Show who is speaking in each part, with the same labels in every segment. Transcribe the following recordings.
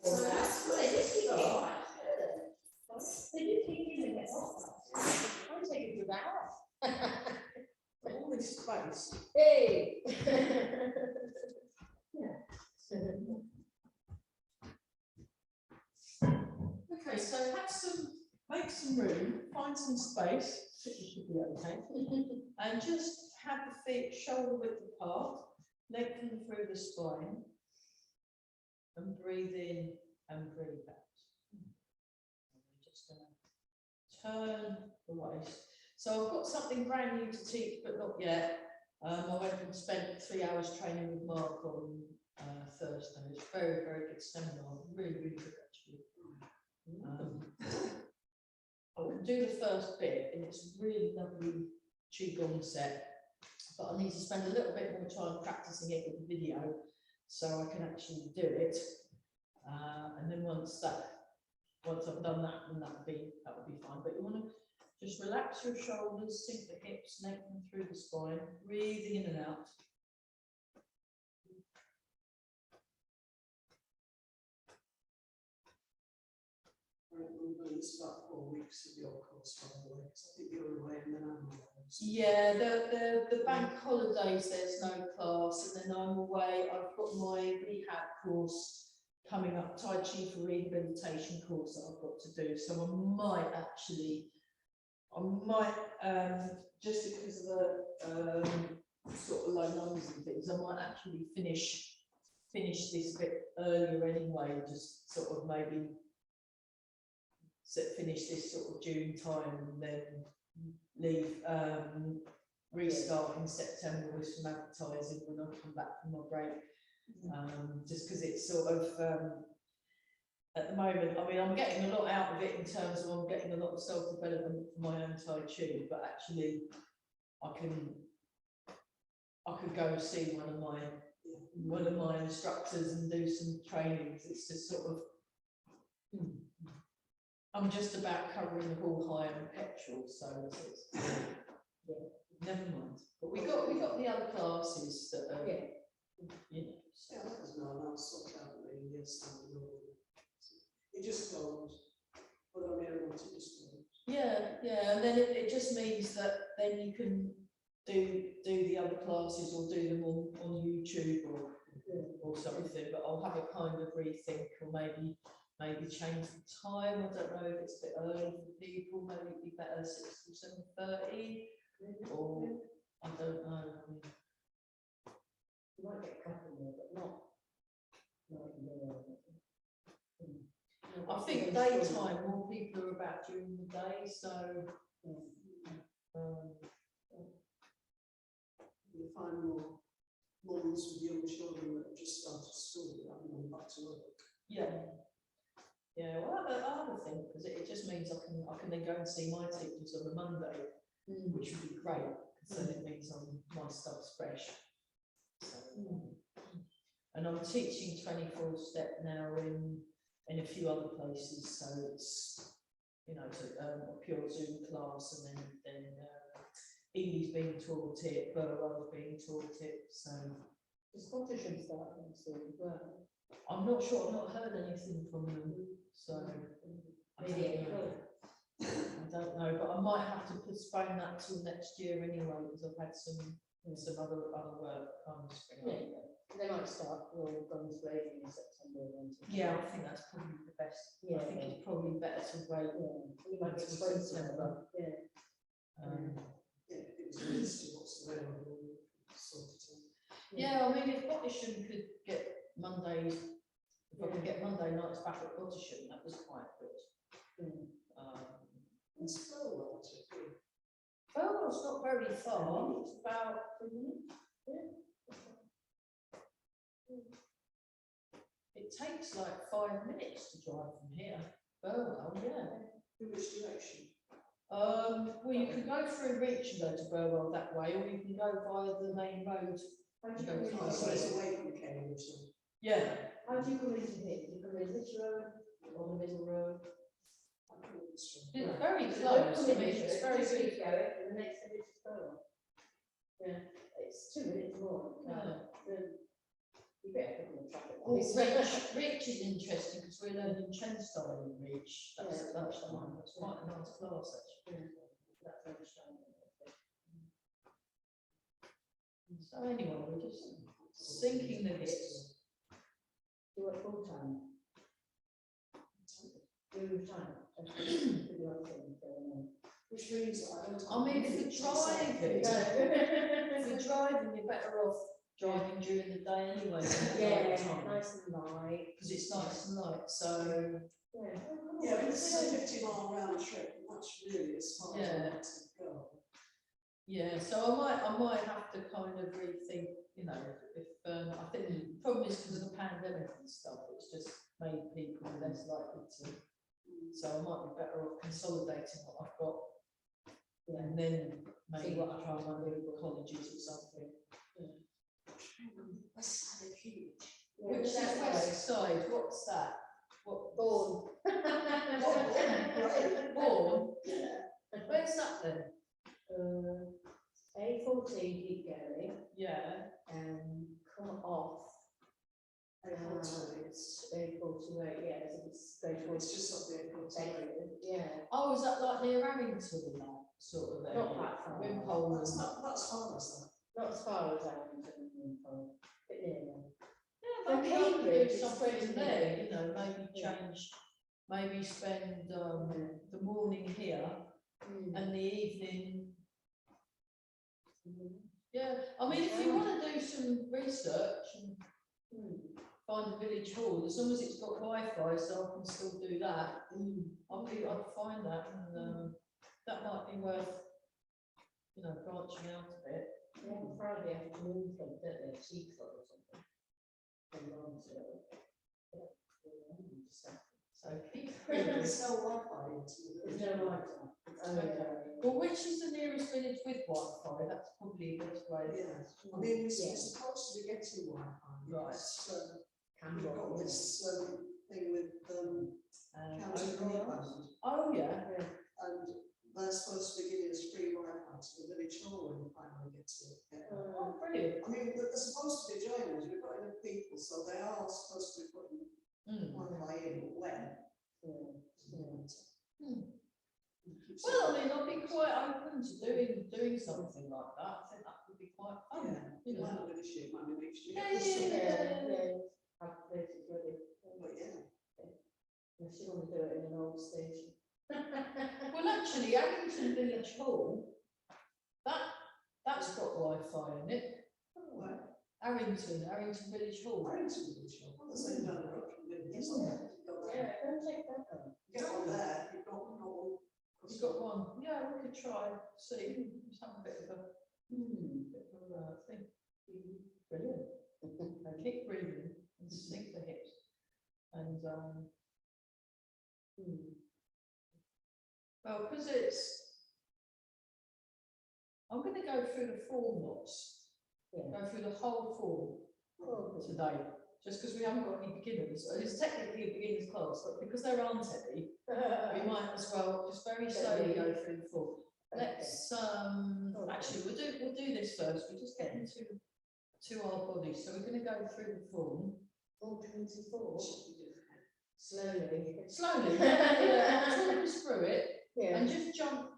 Speaker 1: So that's what they just keep it.
Speaker 2: They do keep it get off. I'm taking you out.
Speaker 1: All this space.
Speaker 2: Hey. Yeah.
Speaker 1: Okay, so make some room, find some space, it should be okay, and just have the feet shoulder width apart, lengthen through the spine, and breathe in and breathe out. We're just going to turn the waist. So I've got something brand new to teach, but not yet. I went and spent 3 hours training with Mark on Thursday. It's very, very good seminar, really, really good actually. I will do the first bit, and it's a really lovely qigong set, but I need to spend a little bit more time practicing it with the video, so I can actually do it. And then once I've done that, then that will be fine. But you want to just relax your shoulders, sink the hips, lengthen through the spine, breathing in and out.
Speaker 3: It's about 4 weeks of your course, by the way, because I think you're away and then I'm away.
Speaker 1: Yeah, the bank holidays, there's no class, and then I'm away. I've got my rehab course coming up, Tai Chi for rehabilitation course that I've got to do. So I might just because of the sort of low numbers and things, I might actually finish this bit earlier anyway, just sort of maybe finish this sort of June time and then leave, restart in September with some advertising when I come back from my break. Just because it's sort of at the moment, I mean, I'm getting a lot out of it in terms of I'm getting a lot of self-development for my own Tai Chi, but actually I could go and see one of my instructors and do some trainings. It's just sort of I'm just about covering the whole high and petrol, so it's yeah, never mind. But we got the other classes that are, you know. So.
Speaker 3: Yeah, that was no, I'll sort out the standard order. It just goes, but I mean, it just goes.
Speaker 1: Yeah, and then it just means that then you can do the other classes or do them on YouTube or something. But I'll have a kind of rethink, or maybe change the time. I don't know if it's a bit early for people. Maybe it'd be better 6 to 7:30, or I don't know. I mean,
Speaker 2: You might get a couple more, but not
Speaker 1: I think daytime more people are about during the day, so
Speaker 3: You find more mums with young children that have just started school and haven't gone back to work.
Speaker 1: Yeah, well, I'll have a think, because it just means I can then go and see my teachers on a Monday, which would be great, because then it means my stuff's fresh. So, and I'm teaching 24 step now in a few other places, so it's, you know, a pure Zoom class, and then Edie's being taught it, Burwell's being taught it, so.
Speaker 2: the Scottish and stuff, as well.
Speaker 1: I'm not sure, I've not heard anything from them, so I don't know, but I might have to postpone that till next year anyway, because I've had some other work kind of spring up.
Speaker 2: They might start all guns blazing in September.
Speaker 1: Yeah, I think that's probably the best. I think it's probably better to wait
Speaker 2: You might get
Speaker 1: until
Speaker 2: exposed to
Speaker 1: September.
Speaker 2: it.
Speaker 3: It was really what's available, sort of thing.
Speaker 1: Yeah, I mean, if Gottisham could get Mondays, if I could get Monday nights back at Gottisham, that was quite good.
Speaker 3: It's well, actually.
Speaker 1: Well, it's not very far, it's about 3 minutes. It takes like 5 minutes to drive from here. Burwell,
Speaker 3: In which direction?
Speaker 1: Well, you can go through Reach and go to Burwell that way, or you can go via the main road.
Speaker 2: How do you
Speaker 1: Go
Speaker 2: come
Speaker 1: to
Speaker 2: into
Speaker 3: Oh, so
Speaker 1: the
Speaker 3: it's
Speaker 1: side.
Speaker 3: away from Cambridge.
Speaker 1: Yeah.
Speaker 2: How do you come into here? Do you come in this road or the middle road?
Speaker 1: It's very
Speaker 2: So
Speaker 1: close.
Speaker 2: don't come in
Speaker 1: I mean,
Speaker 2: this
Speaker 1: it's
Speaker 2: road,
Speaker 1: very
Speaker 2: just
Speaker 1: good.
Speaker 2: keep going, and the next village is Burwell. Yeah, it's 2 minutes more.
Speaker 1: Yeah.
Speaker 2: You get a couple of traffic.
Speaker 1: Well,
Speaker 2: lights.
Speaker 1: Reach is interesting because we're learning trend style in Reach. That's at lunchtime. That's quite a nice class actually. That lunchtime. So anyway, we're just sinking the hips.
Speaker 2: Do you work full time? Do you time?
Speaker 3: Which means that I don't.
Speaker 1: I mean,
Speaker 3: have
Speaker 1: for
Speaker 3: minutes to say.
Speaker 1: driving, if you're driving, you're better off driving during the day anyway.
Speaker 2: Yeah, nice and light.
Speaker 1: Because it's nice and light, so.
Speaker 2: Yeah.
Speaker 3: Yeah, but it's a 50-mile round trip, and that's really as far as I
Speaker 1: Yeah.
Speaker 3: want to go.
Speaker 1: Yeah, so I might have to kind of rethink, you know, if I think the problem is because of the pandemic and stuff, it's just made people less likely to. So I might be better off consolidating what I've got.
Speaker 2: Yeah.
Speaker 1: And then maybe
Speaker 2: See what I
Speaker 1: try one of the colleges or something.
Speaker 3: West side of huge.
Speaker 1: Which is west side, what's that? What?
Speaker 2: Born.
Speaker 1: Born?
Speaker 3: Yeah.
Speaker 1: Where's that then?
Speaker 2: A14 keep going
Speaker 1: Yeah.
Speaker 2: and come off.
Speaker 3: It's
Speaker 2: A48, yeah, it's go towards
Speaker 3: just up there.
Speaker 2: Bedford, yeah.
Speaker 1: Oh, is that like near Arrington and that sort of area?
Speaker 2: Not that far.
Speaker 1: Wimpole and
Speaker 3: That's not, that's far as that.
Speaker 2: Not as far as Arrington and Wimpole, but near.
Speaker 1: yeah, maybe I could
Speaker 2: Cambridge
Speaker 1: do
Speaker 2: is
Speaker 1: something
Speaker 2: pretty
Speaker 1: there,
Speaker 2: near.
Speaker 1: you know, maybe change, maybe spend the morning here and the evening. Yeah, I mean, if you want to do some research and find a village hall, as long as it's got Wi-Fi, so I can still do that. I'd find that, and that might be worth, you know, branching out a bit.
Speaker 2: They have a Friday afternoon club, don't they, tea club or something.
Speaker 1: So keep
Speaker 3: There's no Wi-Fi into
Speaker 2: There's
Speaker 3: the.
Speaker 2: no Wi-Fi.
Speaker 1: Well, which is the nearest village with Wi-Fi? That's probably the best way.
Speaker 3: Yeah, I mean, we're
Speaker 2: Yeah.
Speaker 3: supposed to be getting Wi-Fi.
Speaker 1: Right.
Speaker 3: So we've
Speaker 2: Canberra,
Speaker 3: got this thing with county broadband,
Speaker 1: Oh, yeah.
Speaker 3: and they're supposed to be giving us free Wi-Fi to the village hall when we finally get to it.
Speaker 1: Oh, brilliant.
Speaker 3: I mean, they're supposed to be joining us, we've got enough people, so they are supposed to be putting Wi-Fi in, but when?
Speaker 1: Well, I mean, I'd be quite open to doing something like that. I think that would be quite fun.
Speaker 3: Yeah,
Speaker 1: You
Speaker 3: it might
Speaker 1: know.
Speaker 3: not be this year, it might be next year.
Speaker 1: Yeah.
Speaker 2: Have places ready.
Speaker 3: But yeah.
Speaker 2: Unless you want to do it in an old station.
Speaker 1: Well, actually, Arrington Village Hall, that's got Wi-Fi in it.
Speaker 3: Well,
Speaker 1: Arrington Village Hall.
Speaker 3: Warrington Village Hall, well, the same down the road from Liverpool, isn't it? You've got that.
Speaker 2: Yeah, don't take that one.
Speaker 3: You get one there, you've got one.
Speaker 1: You've got one. Yeah, we could try, see, just have a bit of a thing. Brilliant. And keep breathing and sink the hips. And well, because I'm going to go through the form lots.
Speaker 2: Yeah.
Speaker 1: Go through the whole form today, just because we haven't got any beginners. It's technically a beginner's class, but because there aren't any, we might as well just very slowly go through the form. Let's actually we'll do this first. We're just getting to our bodies, so we're going to go through the form.
Speaker 2: 424. Slowly.
Speaker 1: Slowly, yeah, I'll talk us through it
Speaker 2: Yeah.
Speaker 1: and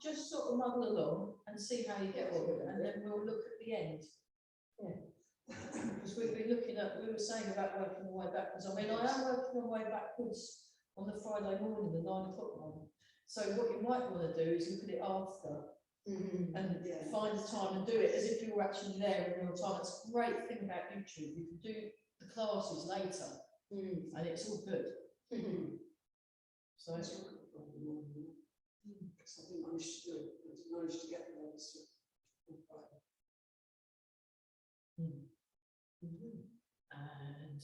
Speaker 1: just sort of muddle along and see how you get on, and then we'll look at the end.
Speaker 2: Yeah.
Speaker 1: Because we've been looking at, we were saying about working our way backwards. I mean, I am working my way backwards on the Friday morning, the 9 o'clock one. So what you might want to do is look at it after and find the time and do it as if you were actually there in real time. It's a great thing about YouTube. You can do the classes later and it's all good. So
Speaker 3: That's what I've got in mind, because I didn't manage to do it, I didn't manage to get there this year.
Speaker 1: and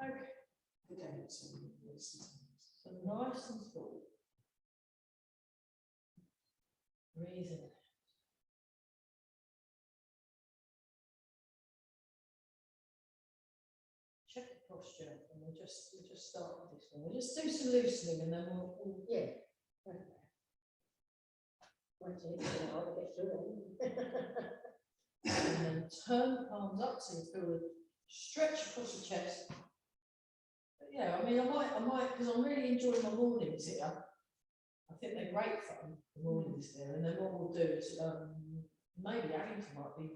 Speaker 1: okay,
Speaker 3: Again, it's
Speaker 1: so nice and full. breathing. Check the posture, and we'll just start with this one. We'll just do some loosening, and then we'll
Speaker 2: Yeah. Wait till it's an hour to get through it.
Speaker 1: and then turn the palms up so you feel the stretch across the chest. But yeah, I mean, I might, because I'm really enjoying my mornings here. I think they're great fun, the mornings there. And then what we'll do is, maybe Harrington might be.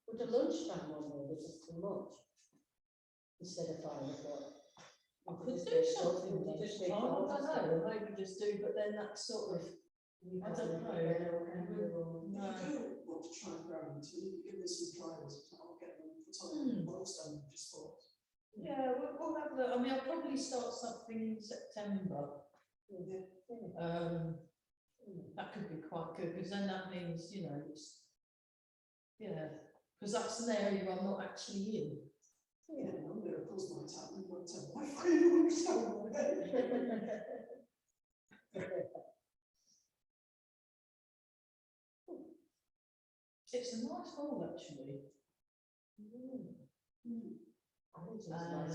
Speaker 2: Would the lunchtime one be just too much? Instead of 5 o'clock?
Speaker 1: I could do something next time, I don't know, maybe just do, but then that's sort of, I don't know.
Speaker 3: I do want to try and grab them to give me some trials, I'll get them put on most of them just for.
Speaker 1: Yeah, we'll have the, I mean, I'll probably start something in September. That could be quite good, because then that means, you know, it's, yeah, because that's an area I'm not actually in.
Speaker 3: Yeah, no miracles might happen, but my friend won't stop.
Speaker 1: It's a nice hall, actually. And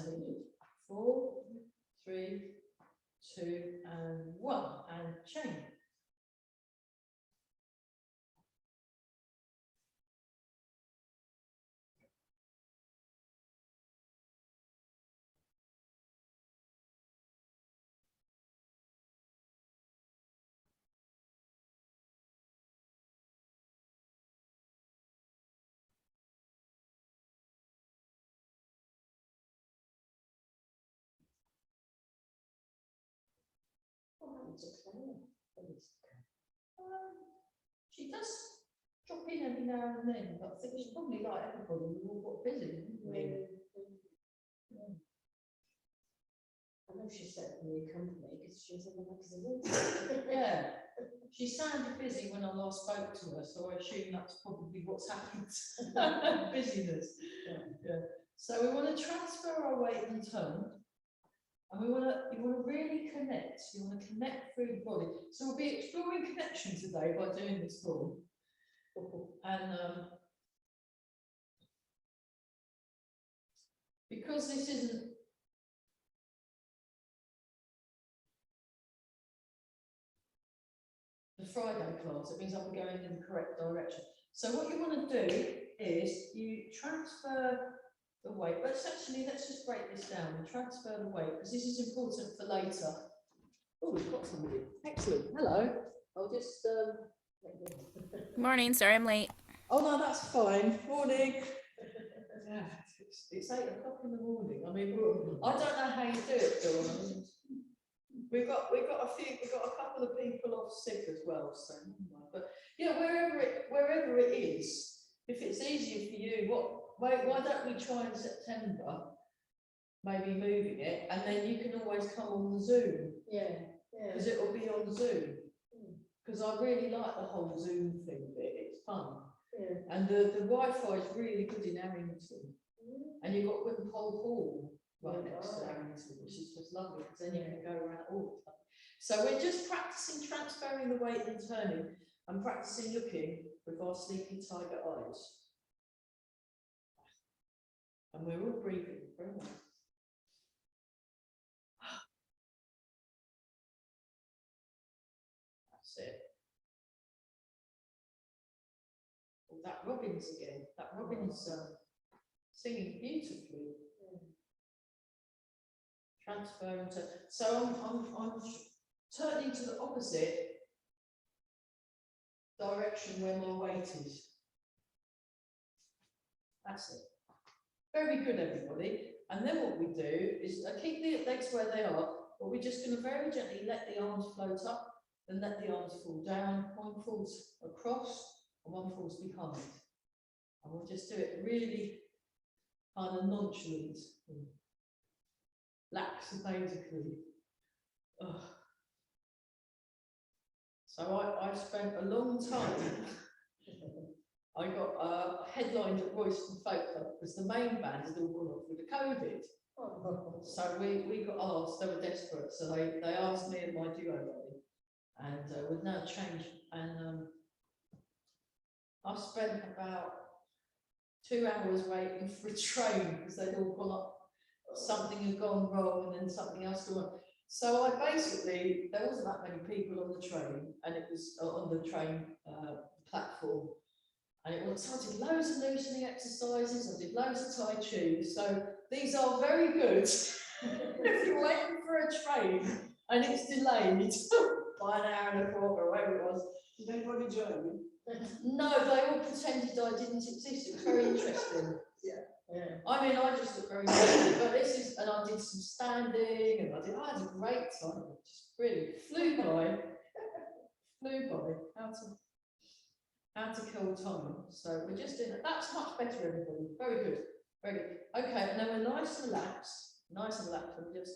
Speaker 1: 4, 3, 2, and 1, and chain. She does drop in every now and then, but I think she's probably like everybody, we all got busy, didn't we?
Speaker 2: I know she said new company because she was in the magazine.
Speaker 1: Yeah, she sounded busy when I last spoke to her, so I assume that's probably what's happened. Busyness. Yeah. So we want to transfer our weight and turn. And you want to really connect. You want to connect through the body. So we'll be exploring connection today by doing this form. And because this isn't the Friday class, it means I'll be going in the correct direction. So what you want to do is you transfer the weight. Let's just break this down and transfer the weight, because this is important for later. Oh, we've got somebody. Excellent. Hello. I'll just
Speaker 4: Morning, sorry I'm late.
Speaker 1: Oh no, that's fine. Morning. Yeah, it's 8 o'clock in the morning. I mean, I don't know how you do it, Dawn. We've got a couple of people off sick as well. So, but yeah, wherever it is, if it's easier for you, why don't we try in September? Maybe moving it, and then you can always come on the Zoom.
Speaker 2: Yeah.
Speaker 1: Because it will be on Zoom. Because I really like the whole Zoom thing bit. It's fun.
Speaker 2: Yeah.
Speaker 1: And the Wi-Fi is really good in Harrington. And you've got Wimpole Hall right next to Harrington, which is just lovely, because then you can go around all the time. So we're just practicing transferring the weight and turning, and practicing looking with our sleepy tiger eyes. And we're all breathing very well. That's it. Oh, that Robin's again. That Robin's singing beautifully. Transfer into. So I'm turning to the opposite direction where my weight is. That's it. Very good, everybody. And then what we do is keep the legs where they are, but we're just going to very gently let the arms float up, then let the arms fall down. One falls across and one falls behind. And we'll just do it really kind of nonchalant, lackadaisically. So I spent a long time. I got headlined at Royston Folk Club because the main band had all gone off with the COVID. So we got asked, they were desperate, so they asked me and my duo buddy. and we've now changed, and I spent about 2 hours waiting for a train because they'd all pull up. Something had gone wrong, and then something else gone wrong. So I basically, there wasn't that many people on the train, and it was on the train platform. And it was, so I did loads of loosening exercises, I did loads of Tai Chi. So these are very good if you're waiting for a train and it's delayed by an hour and a quarter or whatever it was.
Speaker 3: Did anybody join you?
Speaker 1: No, they all pretended I didn't exist. It was very interesting.
Speaker 3: Yeah.
Speaker 1: I mean, I just look very good, but this is, and I did some standing, and I had a great time. It just really flew by. How to kill time. So we're just doing it. That's much better, everybody. Very good. Very good. Okay, and then we're nice and relaxed. Nice and relaxed. And just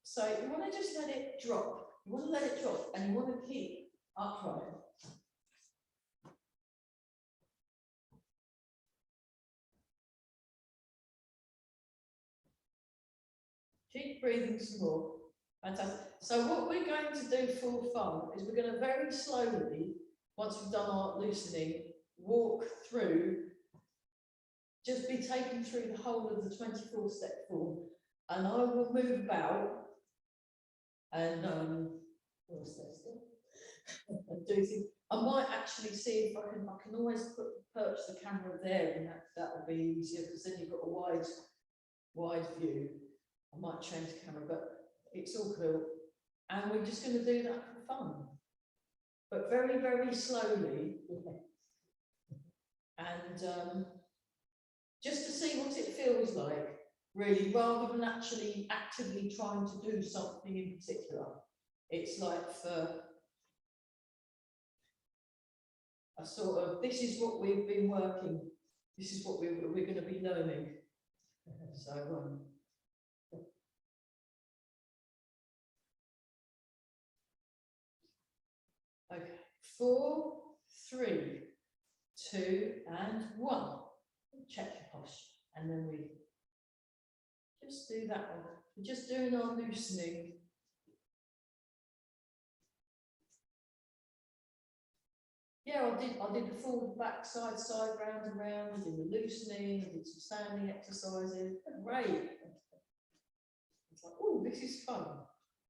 Speaker 1: so you want to just let it drop. You want to let it drop, and you want to keep upright. Keep breathing some more. Fantastic. So what we're going to do for fun is we're going to very slowly, once we've done our loosening, walk through, just be taken through the whole of the 24-step form, and I will move about and what's this? And do things. I might actually see if I can always perch the camera there, and that will be easier because then you've got a wide view. I might change the camera, but it's all cool. And we're just going to do that for fun, but very, very slowly. And just to see what it feels like, really, rather than actually actively trying to do something in particular. It's like for a sort of, this is what we've been working, this is what we're going to be learning. So, okay, 4, 3, 2, and 1. Check your posture, and then we just do that one. We're just doing our loosening. Yeah, I did the forward, back, side, round and round. I did the loosening. I did some standing exercises. Great. It's like, oh, this is fun.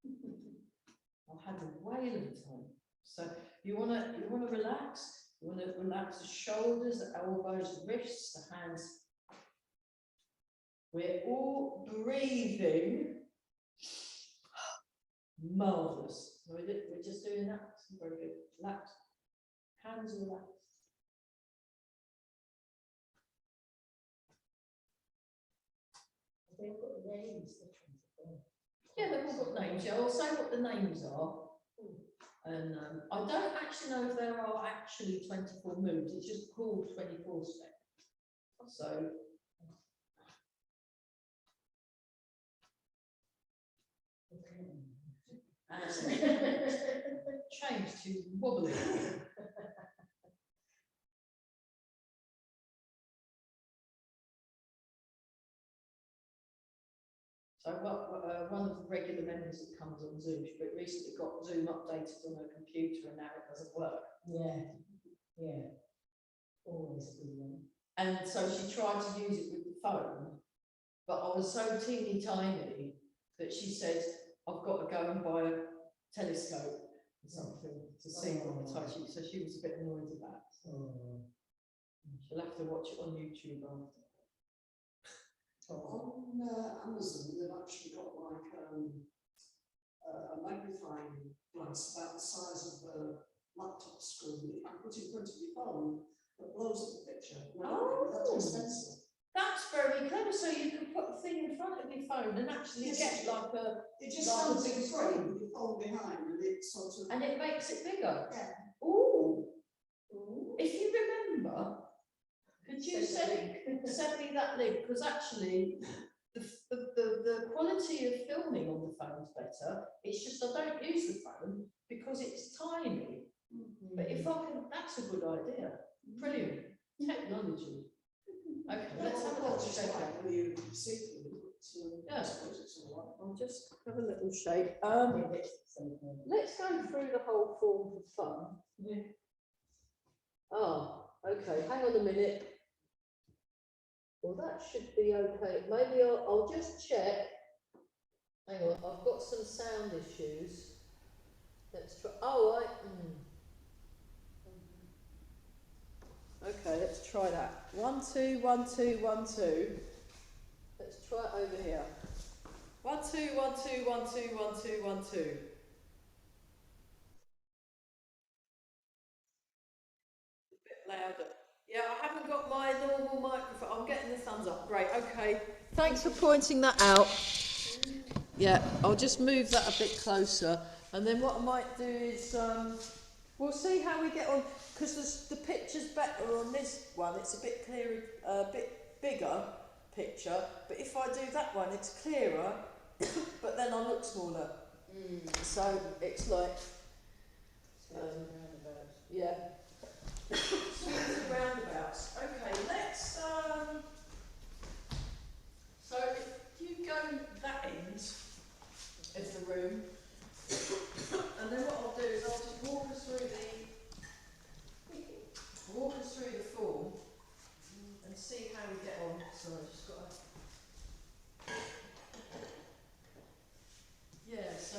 Speaker 1: I've had a whale of a time. So you wanna relax. You want to relax the shoulders, the elbows, the wrists, the hands. We're all breathing. Marvellous. We're just doing that. Very good. Relax. Hands relaxed.
Speaker 2: They've got names.
Speaker 1: Yeah, they've all got names. Yeah, I'll say what the names are. And I don't actually know if there are actually 24 moves. It's just called 24 step. So and change to wobbly. So one of the regular members that comes on Zoom, but recently got Zoom updated on her computer, and now it doesn't work.
Speaker 2: Yeah. Always good.
Speaker 1: And so she tried to use it with the phone, but I was so teeny tiny that she said, I've got to go and buy a telescope or something to see what the touch is. So she was a bit annoyed at that. She'll have to watch it on YouTube after.
Speaker 3: On Amazon, they've actually got like a magnifying glass about the size of a laptop screen that you can put in front of your phone that blows up the picture. That's expensive.
Speaker 1: That's very clever. So you can put a thing in front of your phone and actually get like a.
Speaker 3: It just
Speaker 1: like
Speaker 3: stands
Speaker 1: a big
Speaker 3: in front
Speaker 1: screen.
Speaker 3: with your phone behind, and it sort of.
Speaker 1: And it makes it bigger.
Speaker 3: Yeah.
Speaker 1: Ooh. If you remember, could you send me that link? Because actually, the quality of filming on the phone's better. It's just I don't use the phone because it's tiny. But if I can, that's a good idea. Brilliant technology. Okay, let's have a look.
Speaker 3: Just like when you see
Speaker 1: Yeah.
Speaker 3: I suppose it's all right.
Speaker 1: I'll just have a little shake. Let's go through the whole form for fun.
Speaker 3: Yeah.
Speaker 1: Oh, okay, hang on a minute. Well, that should be okay. Maybe I'll just check. Hang on, I've got some sound issues. Let's try. Oh, Okay, let's try that. 1, 2, 1, 2, 1, 2. Let's try it over here. 1, 2, 1, 2, 1, 2, 1, 2, 1, 2. A bit louder. Yeah, I haven't got my normal microphone. I'm getting the thumbs up. Great, okay. Thanks for pointing that out. Yeah, I'll just move that a bit closer. And then what I might do is, we'll see how we get on. Because the picture's better on this one. It's a bit clearer, a bit bigger picture. But if I do that one, it's clearer, but then I look smaller. So it's like, yeah. Swings and roundabouts. Okay, let's, so if you go that end of the room, and then what I'll do is I'll just walk us through the form and see how we get on. So I just got to. Yeah. So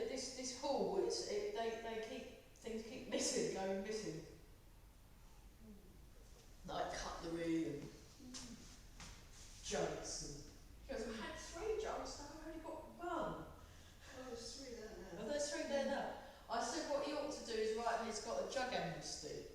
Speaker 1: this hall, things keep going missing. Like cutlery and jugs and. He goes, I had 3 jugs, now I've only got 1.
Speaker 3: Oh, there's 3 there now.
Speaker 1: Oh, there's 3 there now. I said what he ought to do is write he's got a jug amnesty.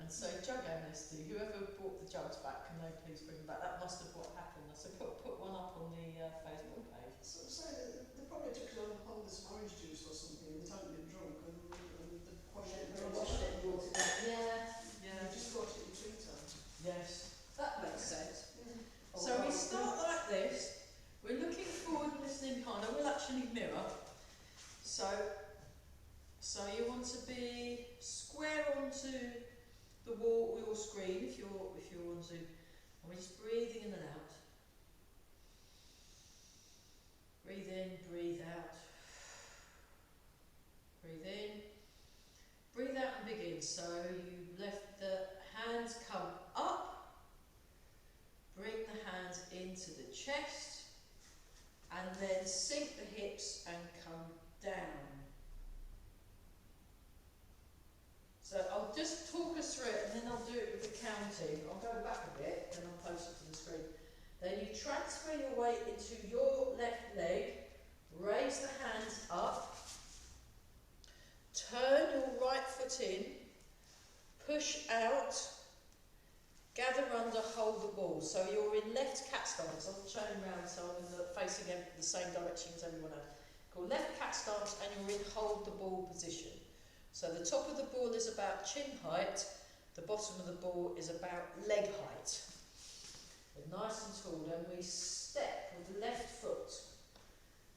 Speaker 1: And say jug amnesty. Whoever brought the jugs back, can they please bring them back? That must have what happened. I said put one up on the Facebook page.
Speaker 3: So they probably took it on this orange juice or something, they hadn't been drunk and they washed it.
Speaker 2: They washed it and brought it back. Yeah.
Speaker 3: They just brought it in 3 times.
Speaker 1: Yes, that makes sense.
Speaker 3: Yeah.
Speaker 1: So we start like this. We're looking forward, listening behind. I will actually mirror. So you want to be square onto the wall or your screen if you're on Zoom. And we're just breathing in and out. Breathe in, breathe out. Breathe in. Breathe out and begin. So you left the hands come up. Bring the hands into the chest. And then sink the hips and come down. So I'll just talk us through it and then I'll do it with the counting. I'll go back a bit and I'll post it to the screen. Then you transfer your weight into your left leg, raise the hands up, turn your right foot in, push out, gather under, hold the ball. So you're in left cat stance. I'll turn around so I'm facing the same direction as everyone else. Called left cat stance and you're in hold the ball position. So the top of the ball is about chin height, the bottom of the ball is about leg height. We're nice and tall, then we step with the left foot.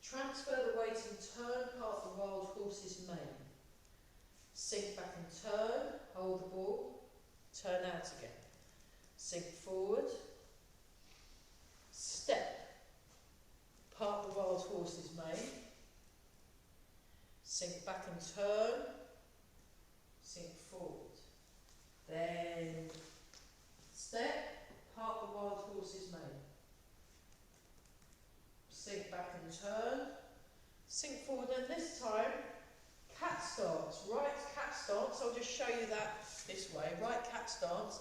Speaker 1: Transfer the weight and turn part the wild horse's mane. Sink back and turn, hold the ball, turn out again. Sink forward, step, part the wild horse's mane. Sink back and turn, sink forward. Then step, part the wild horse's mane. Sink back and turn, sink forward, and this time cat stance, right cat stance. I'll just show you that this way, right cat stance.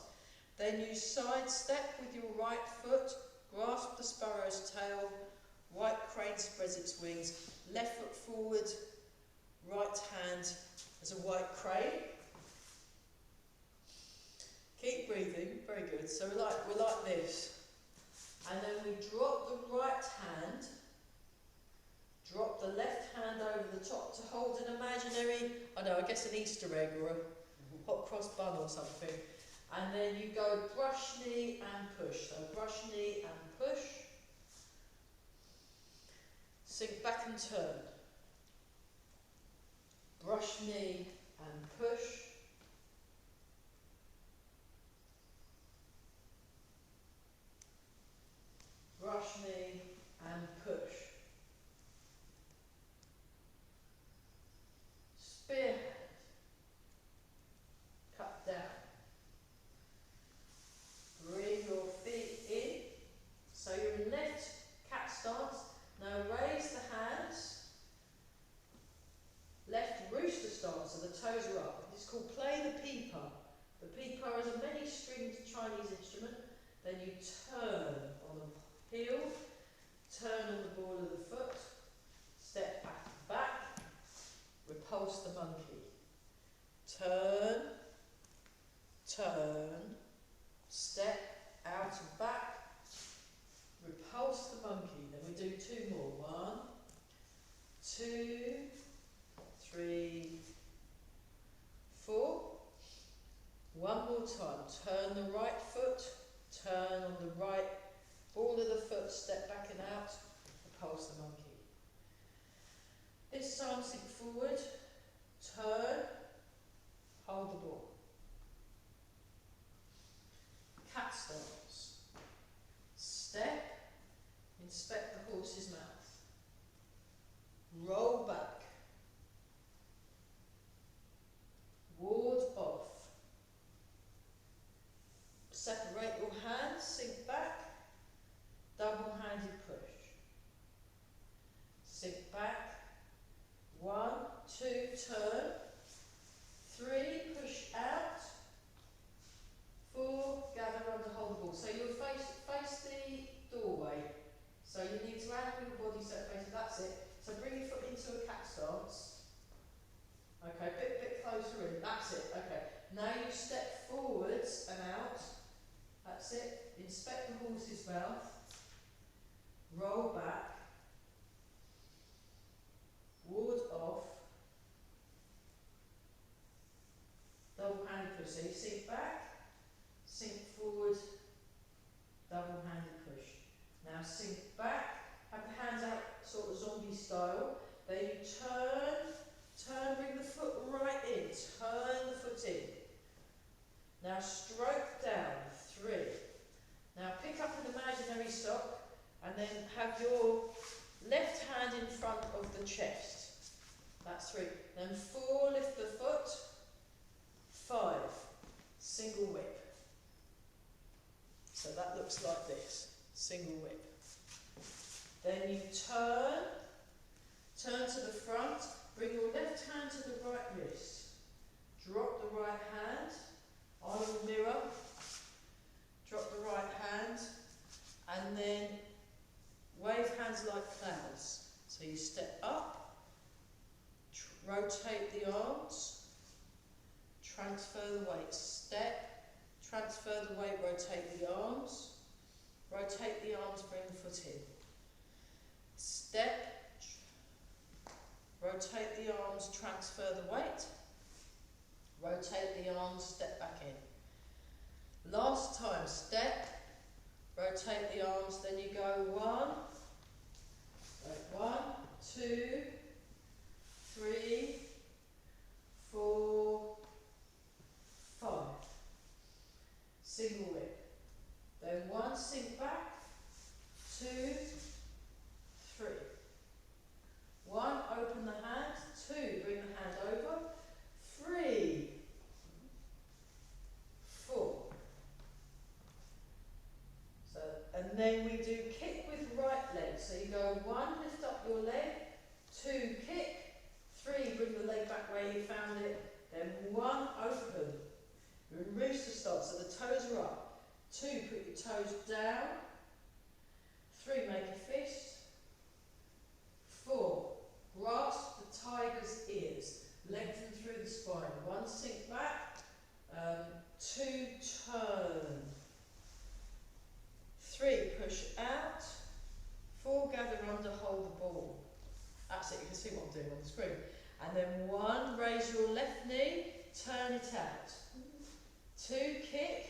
Speaker 1: Then you side step with your right foot, grasp the sparrow's tail, white crane spreads its wings, left foot forward, right hand as a white crane. Keep breathing, very good. So we're like this. And then we drop the right hand, drop the left hand over the top to hold an imaginary, I guess an Easter egg or a hot cross bun or something. And then you go brush knee and push. So brush knee and push. Sink back and turn. Brush knee and push. Brush knee repulse the monkey. Turn, turn, step out and back, repulse the monkey. Then we do 2 more. 1, 2, 3, 4. One more time. Turn the right foot, turn on the right ball of the foot, step back and out, repulse the monkey. This time sink forward, turn, hold the ball. Cat stance. Step, inspect the horse's mouth. Roll back. Ward off. Separate your hands, sink back, double-handed push. Sink back. 1, 2, turn. 3, push out. 4, gather under, hold the ball. So you'll face the doorway. So you need to angle your body so it faces, that's it. So bring your foot into a cat stance. Okay, bit closer in, that's it, okay. Now you step forwards and out. That's it. Inspect the horse's mouth. Roll back. Ward off. Double-handed push. So you sink back, sink forward, double-handed push. Now sink back, have the hands out sort of zombie style. Then you turn, bring the foot right in, turn the foot in. Now stroke down, 3. Now pick up an imaginary sock and then have your left hand in front of the chest. That's 3. Then 4, lift the foot. 5, single whip. So that looks like this, single whip. Then you turn to the front, bring your left hand to the right wrist. Drop the right hand, eye on the mirror, drop the right hand, and then wave hands like clouds. So you step up, rotate the arms, transfer the weight, step, transfer the weight, rotate the arms, bring the foot in. Step, rotate the arms, transfer the weight, rotate the arms, step back in. Last time, step, rotate the arms, then you go 1, 2, 3, 4, 5. Single whip. Then 1, sink back, 2, 3. 1, open the hand, 2, bring the hand over, 3, 4. So, and then we do kick with right leg. So you go 1, lift up your leg, 2, kick, 3, bring the leg back where you found it, then 1, open. You're in rooster stance, so the toes are up. 2, put your toes down. 3, make a fist. 4, grasp the tiger's ears. Lengthen through the spine. 1, sink back. 2, turn. 3, push out. 4, gather under, hold the ball. That's it, you can see what I'm doing on the screen. And then 1, raise your left knee, turn it out. 2, kick.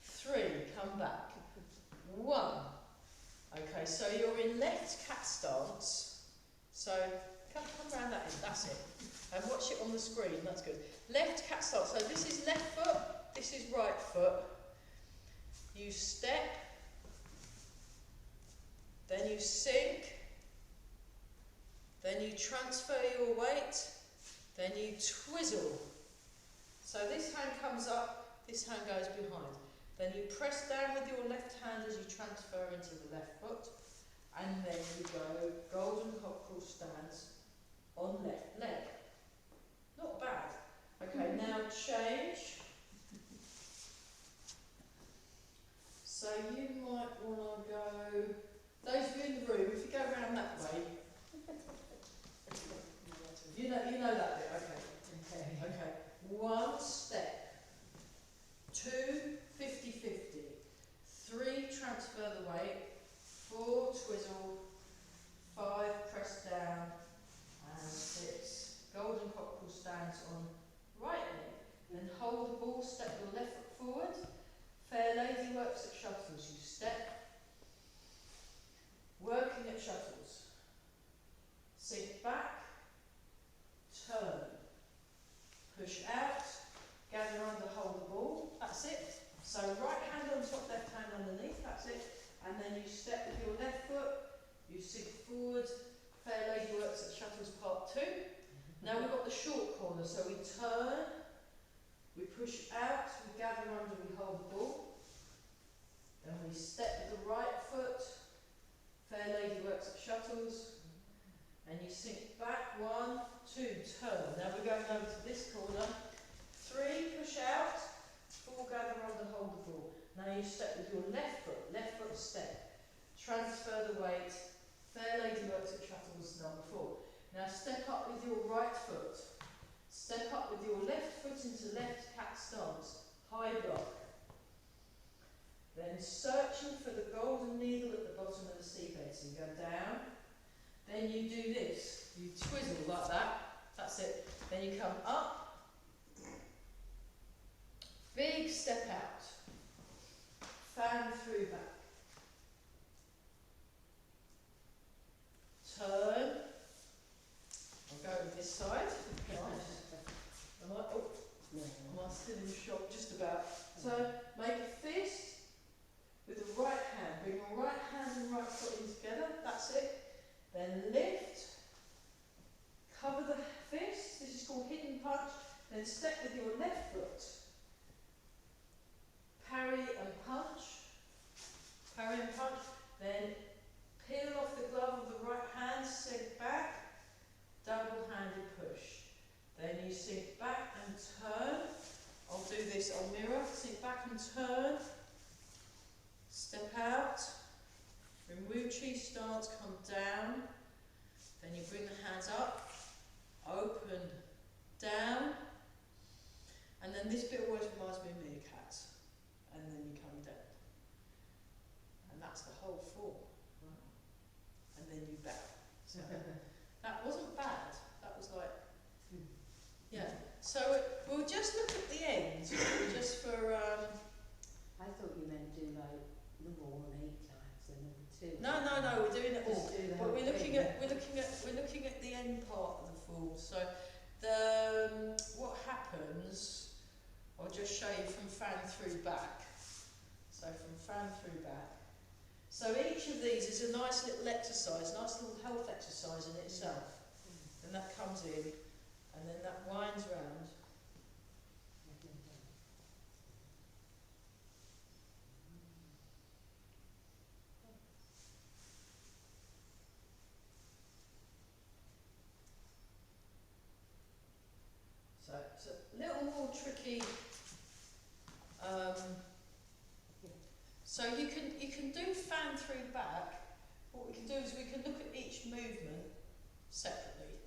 Speaker 1: 3, come back. 1. Okay, so you're in left cat stance. So come round that end, that's it. And watch it on the screen, that's good. Left cat stance, so this is left foot, this is right foot. You step, then you sink, then you transfer your weight, then you twizzle. So this hand comes up, this hand goes behind. Then you press down with your left hand as you transfer into the left foot, and then you go golden cockerel stance on left leg. Not bad. Okay, now change. So you might want to go, those of you in the room, if you go around that way, you know works at shuttles. And you sink back, 1, 2, turn. Now we're going over to this corner. 3, push out. 4, gather on the hold the ball. Now you step with your left foot step. Transfer the weight. Fair lady works at shuttles, number 4. Now step up with your right foot. Step up with your left foot into left cat stance. High block. Then searching for the golden needle at the bottom of the seabed. So you go down. Then you do this. You twizzle like that. That's it. Then you come up. Big step out. Fan through back. Turn. I'll go with this side. Am I still in the shop? Just about. Turn. Make a fist with the right hand. Bring your right hand and right foot in together. That's it. Then lift. Cover the fist. This is called hidden punch. Then step with your left foot. Parry and punch. Parry and punch. Then peel off the glove of the right hand, sink back, double-handed push. Then you sink back and turn. I'll do this, I'll mirror. Sink back and turn. Step out. Remove Chi stance, come down. Then you bring the hands up. Open, down. And then this bit always reminds me of meerkats. And then you come down. And that's the whole form. And then you bow. So that wasn't bad. That was like, yeah. So we'll just look at the end, just for.
Speaker 2: I thought you meant do like number 1 8 times and number 2.
Speaker 1: No. We're doing it all.
Speaker 2: Just do the
Speaker 1: But
Speaker 2: whole
Speaker 1: we're looking
Speaker 2: thing.
Speaker 1: at the end part of the form. So the what happens? I'll just show you from fan through back. So from fan through back. So each of these is a nice little exercise, nice little health exercise in itself. And that comes in, and then that winds round. So it's a little more tricky. So you can do fan through back. What we can do is we can look at each movement separately.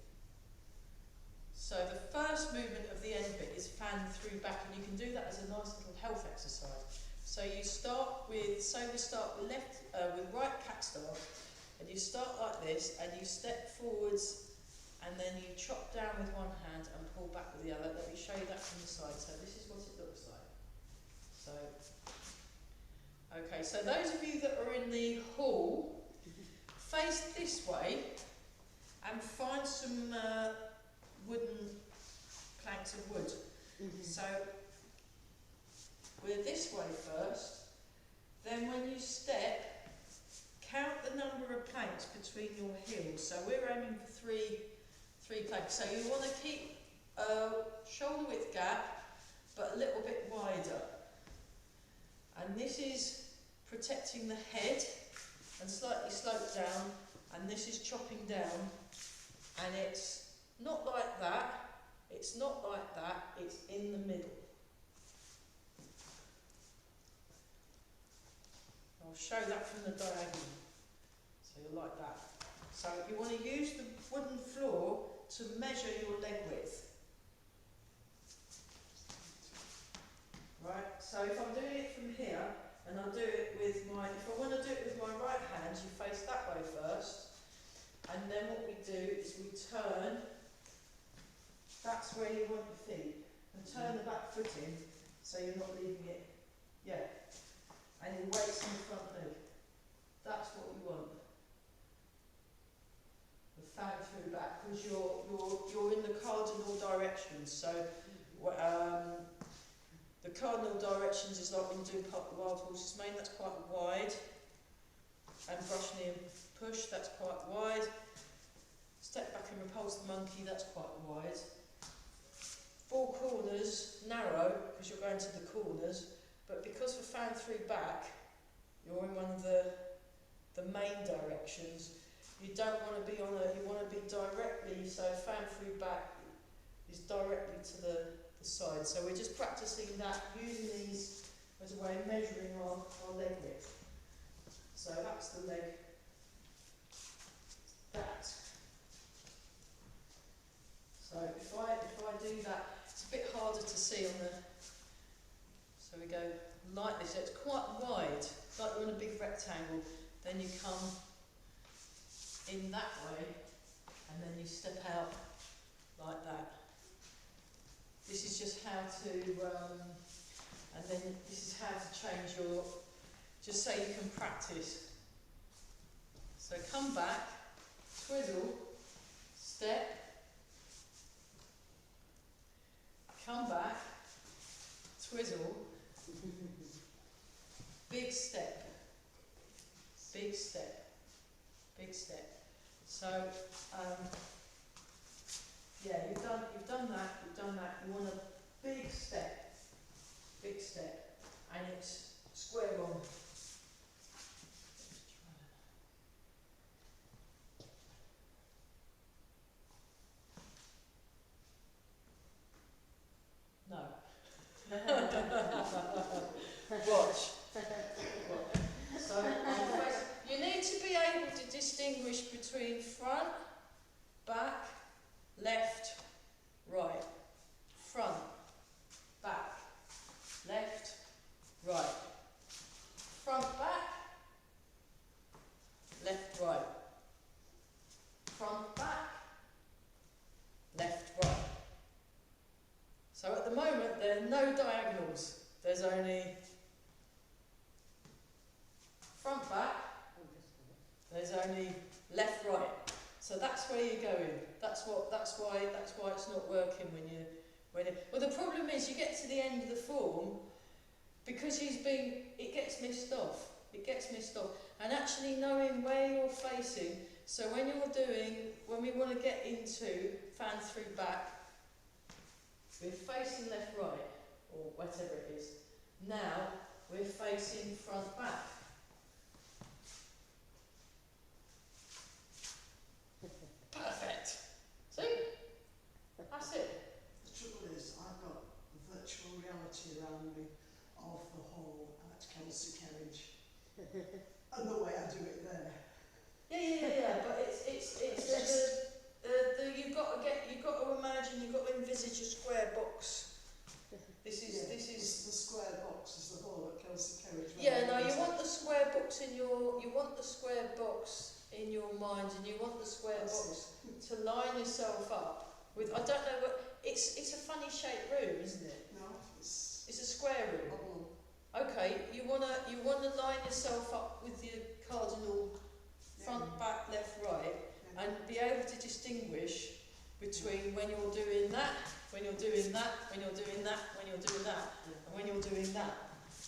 Speaker 1: So the first movement of the end bit is fan through back, and you can do that as a nice little health exercise. So you start with, we start with with right cat stance, and you start like this, and you step forwards, and then you chop down with one hand and pull back with the other. Let me show you that from the side. So this is what it looks like. So, okay, so those of you that are in the hall, face this way and find some wooden planks of wood. So we're this way first, then when you step, count the number of planks between your heels. So we're aiming for three planks. So you want to keep a shoulder width gap, but a little bit wider. And this is protecting the head and slightly sloped down, and this is chopping down, and it's not like that, it's not like that, it's in the middle. I'll show that from the diagonal, so you're like that. So you want to use the wooden floor to measure your leg width. Right, so if I'm doing it from here, and I'll do it with my, if I want to do it with my right hand, you face that way first, and then what we do is we turn, that's where you want your feet, and turn the back foot in, so you're not leaving it, yeah, and your weight's in the front leg. That's what we want. The fan through back, because you're in the cardinal directions, so the cardinal directions is like when you do the wild horse's mane, that's quite wide. And brush knee and push, that's quite wide. Step back and repulse the monkey, that's quite wide. 4 corners, narrow, because you're going to the corners, but because for fan through back, you're in one of the main directions, You don't want to be on a, you want to be directly, so fan through back is directly to the side. So we're just practicing that, using these as a way of measuring our leg width. So that's the leg, that. So if I do that, it's a bit harder to see on the, so we go like this, so it's quite wide, like we're in a big rectangle, then you come in that way, and then you step out like that. This is just how to, and then this is how to change your, just so you can practice. So come back, twiddle, step, come back, twiddle, big step, big step, big step. So, yeah, you've done that, you want a big step, and it's square on. No. Watch. So, you need to be able to distinguish between front, back, left, right. Front, back, left, right. Front, back, left, right. Front, back, left, right. So at the moment there are no diagonals. There's only front, back, there's only left, right. So that's where you're going. That's why it's not working well, the problem is you get to the end of the form, because it gets missed off. It gets missed off. And actually knowing where you're facing, so when we want to get into fan through back, we're facing left, right, or whatever it is. Now we're facing front, back. Perfect. See? That's it.
Speaker 3: The trouble is, I've got the virtual reality around me of the hall at Kelsey Carriage. And the way I do it there.
Speaker 1: Yeah. But it's you've got to imagine, you've got to envisage a square box. This is
Speaker 3: The square box is the hall at Kelsey Carriage.
Speaker 1: Yeah, no, you want the square box in your mind, and you want the square box to line yourself up with. I don't know what it's a funny shaped room, isn't it?
Speaker 3: No, it's
Speaker 1: a square room.
Speaker 3: oblong.
Speaker 1: Okay, you wanna line yourself up with your cardinal front, back, left, right, and be able to distinguish between when you're doing that, when you're doing that, when you're doing that, when you're doing that, and when you're doing that,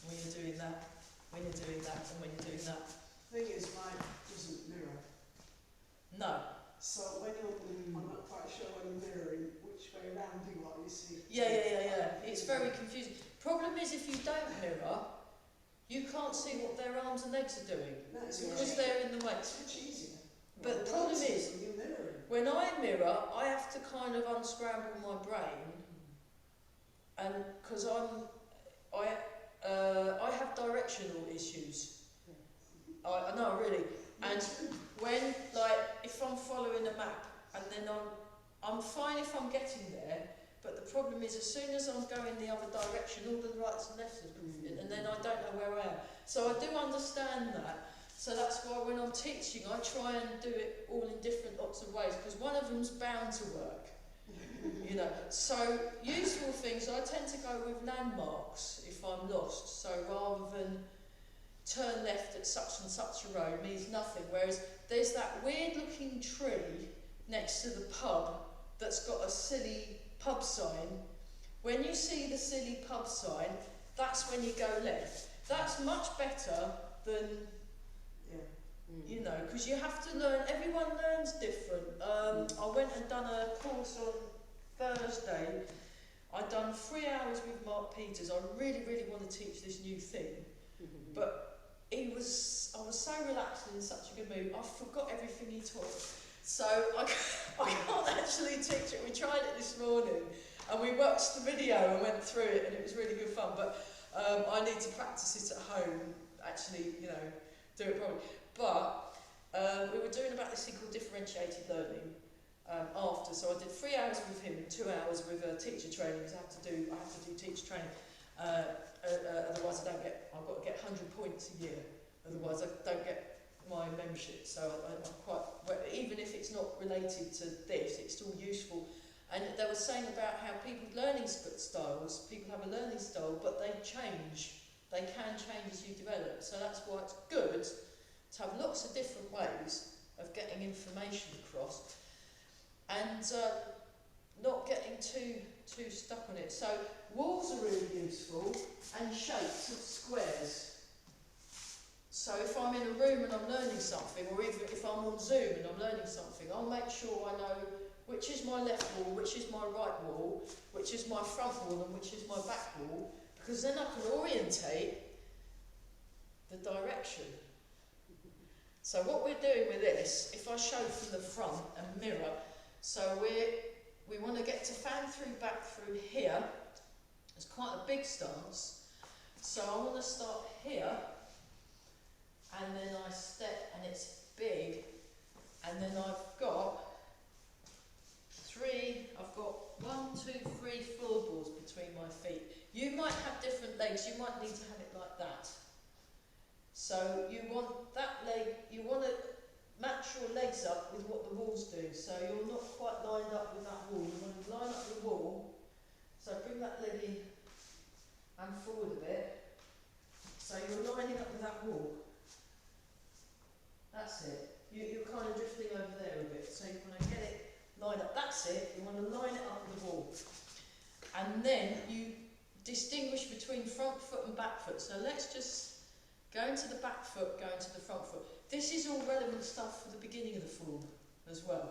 Speaker 1: when you're doing that, when you're doing that, and when you're doing that.
Speaker 3: The thing is, mine doesn't mirror.
Speaker 1: No.
Speaker 3: So when I'm not quite sure when you're mirroring which way around you are, you see.
Speaker 1: Yeah. It's very confusing. Problem is, if you don't mirror, you can't see what their arms and legs are doing,
Speaker 3: No, it's
Speaker 1: because they're in the way.
Speaker 3: It's much easier.
Speaker 1: But the problem is,
Speaker 3: you're mirroring.
Speaker 1: when I mirror, I have to kind of unscramble my brain, and because I have directional issues. I know, really. And when, like, if I'm following a map, and then I'm fine if I'm getting there, but the problem is, as soon as I'm going the other direction, all the rights and lefts are moving, and then I don't know where I am. So I do understand that. So that's why when I'm teaching, I try and do it all in different lots of ways, because one of them's bound to work. So useful things, I tend to go with landmarks if I'm lost. So rather than turn left at such and such a road means nothing. Whereas there's that weird looking tree next to the pub that's got a silly pub sign. When you see the silly pub sign, that's when you go left. That's much better than, because you have to learn, everyone learns different. I went and done a course on Thursday. I'd done 3 hours with Mark Peters. I really want to teach this new thing. But I was so relaxed and in such a good mood, I forgot everything he taught. So I can't actually teach it. We tried it this morning and we watched the video and went through it and it was really good fun. But I need to practice it at home, actually, you know, do it properly. But we were doing about this thing called differentiated learning after. So I did 3 hours with him and 2 hours with teacher training, because I have to do teacher training. Otherwise I've got to get 100 points a year. Otherwise I don't get my membership. So I'm quite, well, even if it's not related to this, it's still useful. And they were saying about how people's learning styles, people have a learning style, but they change. They can change as you develop. So that's why it's good to have lots of different ways of getting information across and not getting too stuck on it. So walls are really useful, and shapes of squares. So if I'm in a room and I'm learning something, or even if I'm on Zoom and I'm learning something, I'll make sure I know which is my left wall, which is my right wall, which is my front wall and which is my back wall, because then I can orientate the direction. So what we're doing with this, if I show from the front and mirror, so we want to get to fan through back through here. It's quite a big stance. So I want to start here, and then I step, and it's big, and then I've got 1, 2, 3 floorboards between my feet. You might have different legs, you might need to have it like that. So you want that leg, you want to match your legs up with what the wall's do. So you're not quite lined up with that wall. You want to line up the wall. So bring that leg in and forward a bit. So you're lining up with that wall. That's it. You're kind of drifting over there a bit. So you want to get it lined up. That's it. You want to line it up with the wall. And then you distinguish between front foot and back foot. So let's just go into the back foot, go into the front foot. This is all relevant stuff for the beginning of the form as well.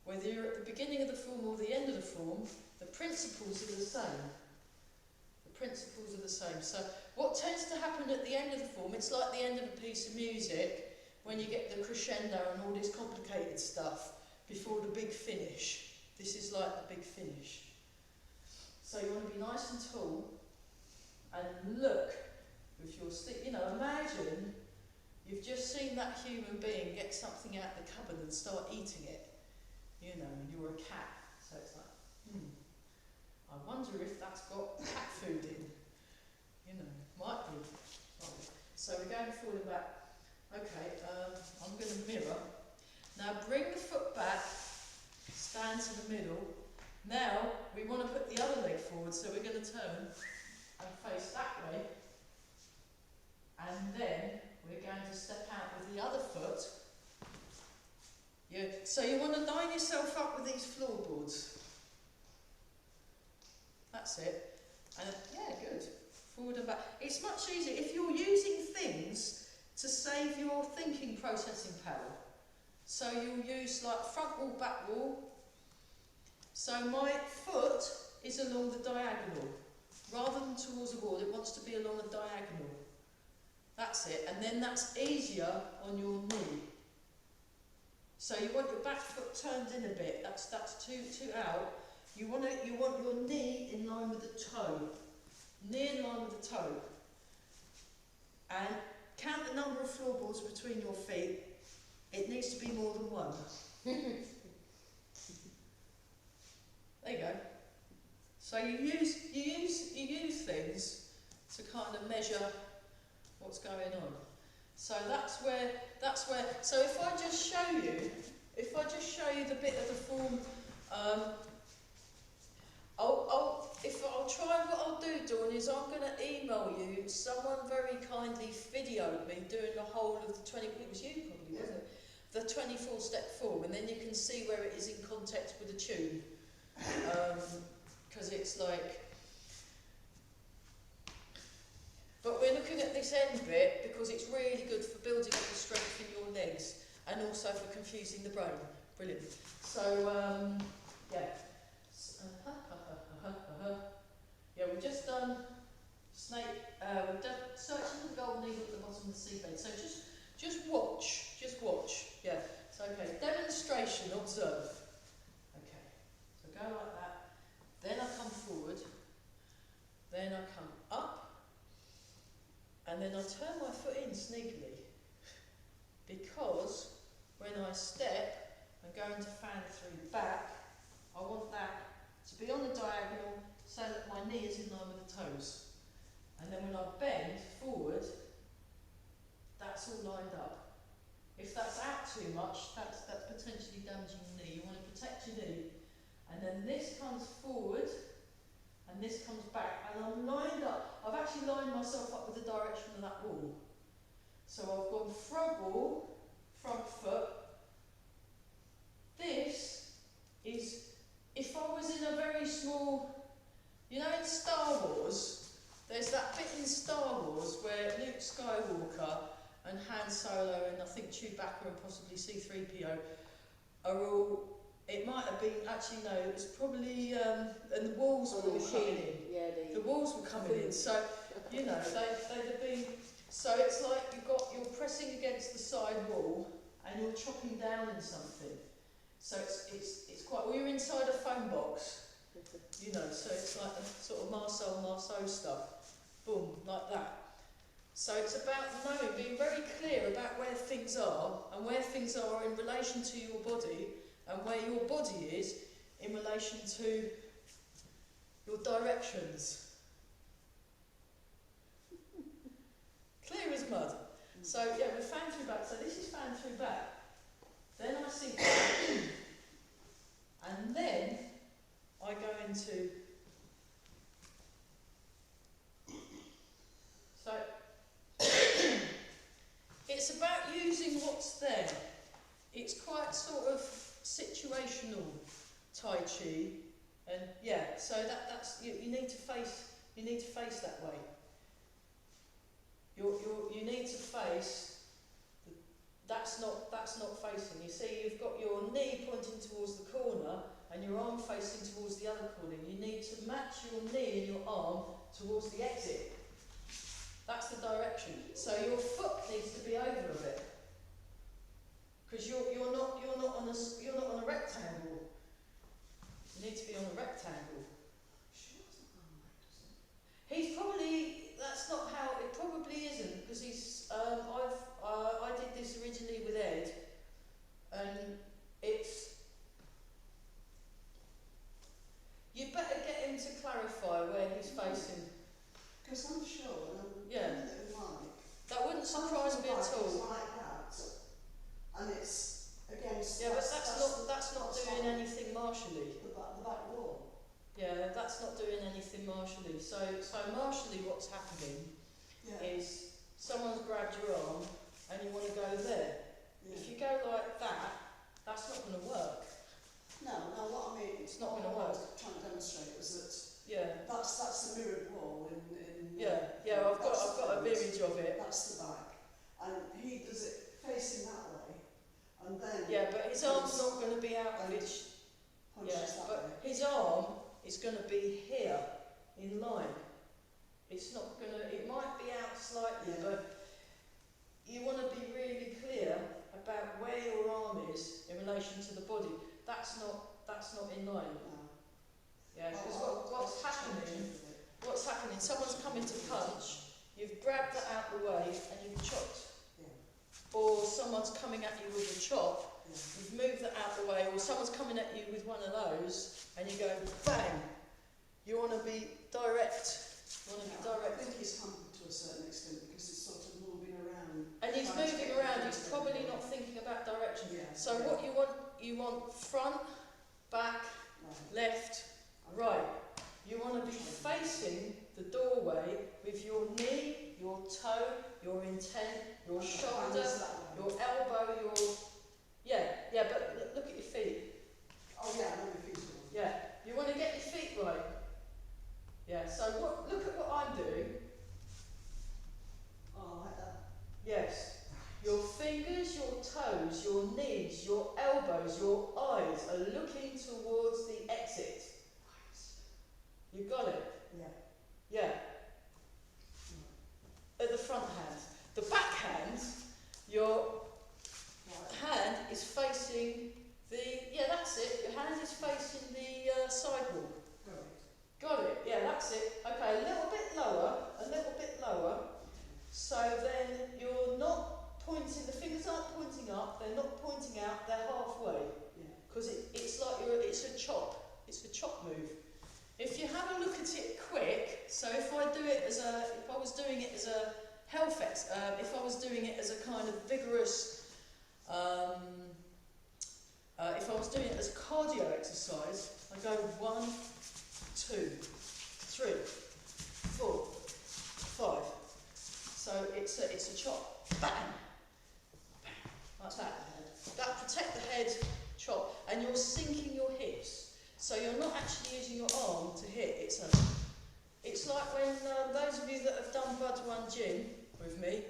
Speaker 1: Whether you're at the beginning of the form or the end of the form, the principles are the same. The principles are the same. So what tends to happen at the end of the form, it's like the end of a piece of music when you get the crescendo and all this complicated stuff before the big finish. This is like the big finish. So you want to be nice and tall and look with your stick. You know, imagine you've just seen that human being get something out of the cupboard and start eating it. You know, and you're a cat. So it's like, I wonder if that's got cat food in. You know, might be. So we're going forward and back. Okay, I'm going to mirror. Now bring the foot back, stand to the middle. Now we want to put the other leg forward, so we're going to turn and face that way. And then we're going to step out with the other foot. So you want to line yourself up with these floorboards. That's it. And yeah, good. Forward and back. It's much easier if you're using things to save your thinking processing power. So you'll use like front wall, back wall. So my foot is along the diagonal. Rather than towards the wall, it wants to be along the diagonal. That's it. And then that's easier on your knee. So you want your back foot turned in a bit. That's too out. You want your knee in line with the toe. Knee in line with the toe. And count the number of floorboards between your feet. It needs to be more than one. There you go. So you use things to kind of measure what's going on. So that's where. So if I just show you the bit of the form, I'll try what I'll do, Dawn, is I'm going to email you. Someone very kindly videoed me doing the whole of the 20. It was you probably, wasn't it? The 24-step form, and then you can see where it is in context with the tune, because it's like. But we're looking at this end bit because it's really good for building up the strength in your legs and also for confusing the brain. Brilliant. So, yeah. Yeah, we've just done snake, we've done searching for the golden eagle at the bottom of the seabed. So just watch. Yeah. So okay, demonstration, observe. Okay. So go like that. Then I come forward. Then I come up. And then I turn my foot in sneakily. Because when I step and go into fan through the back, I want that to be on the diagonal so that my knee is in line with the toes. And then when I bend forward, that's all lined up. If that's out too much, that's potentially damaging the knee. You want to protect your knee. And then this comes forward, and this comes back, and I'm lined up. I've actually lined myself up with the direction of that wall. So I've gone front wall, front foot. This is, if I was in a very small, you know in Star Wars, there's that bit in Star Wars where Luke Skywalker and Han Solo and I think Chewbacca and possibly C-3PO are all, it might have been, actually no, it was probably, and the walls were all coming in.
Speaker 2: Yeah,
Speaker 1: The walls were coming in, so, you know, they'd have been, so it's like you're pressing against the side wall and you're chopping down in something. So it's quite, we're inside a phone box, you know, so it's like the sort of Marceau stuff. Boom, like that. So it's about knowing, being very clear about where things are and where things are in relation to your body and where your body is in relation to your directions. Clear as mud. So yeah, we're fan through back. So this is fan through back. Then I sink down. And then I go into, so it's about using what's there. It's quite sort of situational Tai Chi, and yeah, so that's you need to face that way. You need to face. That's not facing. You see, you've got your knee pointing towards the corner and your arm facing towards the other corner. You need to match your knee and your arm towards the exit. That's the direction. So your foot needs to be over a bit, because you're not on a rectangle. You need to be on a rectangle. He's probably, that's not how, it probably isn't, because he's, I did this originally with Ed, and it's, you better get him to clarify where he's facing.
Speaker 3: Because I'm sure,
Speaker 1: Yeah.
Speaker 3: like,
Speaker 1: That wouldn't surprise me at
Speaker 3: It's
Speaker 1: all.
Speaker 3: like that, and it's against.
Speaker 1: Yeah, but that's not doing anything martially.
Speaker 3: The back wall.
Speaker 1: Yeah, that's not doing anything martially. So martially what's happening
Speaker 3: Yeah.
Speaker 1: is someone's grabbed your arm and you want to go there.
Speaker 3: Yeah.
Speaker 1: If you go like that, that's not going to work.
Speaker 3: No, what I mean,
Speaker 1: It's not gonna
Speaker 3: what I
Speaker 1: work.
Speaker 3: was trying to demonstrate was that
Speaker 1: Yeah,
Speaker 3: that's the mirrored wall in
Speaker 1: yeah. I've got a image of it.
Speaker 3: That's the back, and he does it facing that way, and then
Speaker 1: Yeah, but his arm's not going to be out of it.
Speaker 3: punches
Speaker 1: Yeah,
Speaker 3: that
Speaker 1: but
Speaker 3: way.
Speaker 1: his arm is going to be here in line. It's not going to. It might be out slightly,
Speaker 3: Yeah.
Speaker 1: but you want to be really clear about where your arm is in relation to the body. That's not in line.
Speaker 3: No.
Speaker 1: Yeah, because
Speaker 3: What's happening?
Speaker 1: Someone's coming to punch, you've grabbed that out the way and you've chopped.
Speaker 3: Yeah.
Speaker 1: Or someone's coming at you with a chop,
Speaker 3: Yeah.
Speaker 1: you've moved that out the way, or someone's coming at you with one of those and you go bang. You want to be direct. You want to be
Speaker 3: I
Speaker 1: direct.
Speaker 3: think he's humbled to a certain extent because he's sort of moving around.
Speaker 1: And he's
Speaker 3: trying to
Speaker 1: moving
Speaker 3: get
Speaker 1: around,
Speaker 3: the
Speaker 1: he's
Speaker 3: thing
Speaker 1: probably
Speaker 3: going.
Speaker 1: not thinking about direction.
Speaker 3: Yeah.
Speaker 1: So
Speaker 3: Yeah.
Speaker 1: what you want front, back,
Speaker 3: Right.
Speaker 1: left, right. You want to be facing the doorway with your knee, your toe, your intent, your
Speaker 3: Hands
Speaker 1: shoulder,
Speaker 3: that way.
Speaker 1: your elbow, your... Yeah, but look at your feet.
Speaker 3: Oh yeah, I know the feet.
Speaker 1: Yeah, you want to get your feet right. Yeah, so look at what I'm doing.
Speaker 3: Oh, like that.
Speaker 1: Yes. Your fingers, your toes, your knees, your elbows, your eyes are looking towards the exit. You got it?
Speaker 3: Yeah.
Speaker 1: Yeah. at the front hand. The back hand, your hand is facing the, yeah, that's it. Your hand is facing the sidewall. Got it, yeah, that's it. Okay, a little bit lower, so then you're not pointing, the fingers aren't pointing up, they're not pointing out, they're halfway. Because it's like it's a chop move. If you have a look at it quick, so if I was doing it as a health if I was doing it as a kind of vigorous, if I was doing it as a cardio exercise, I go 1, 2, 3, 4, 5. So it's a chop, bang, bang, like that. That protect the head, chop, and you're sinking your hips. So you're not actually using your arm to hit. It's like when those of you that have done Bud One Gym with me,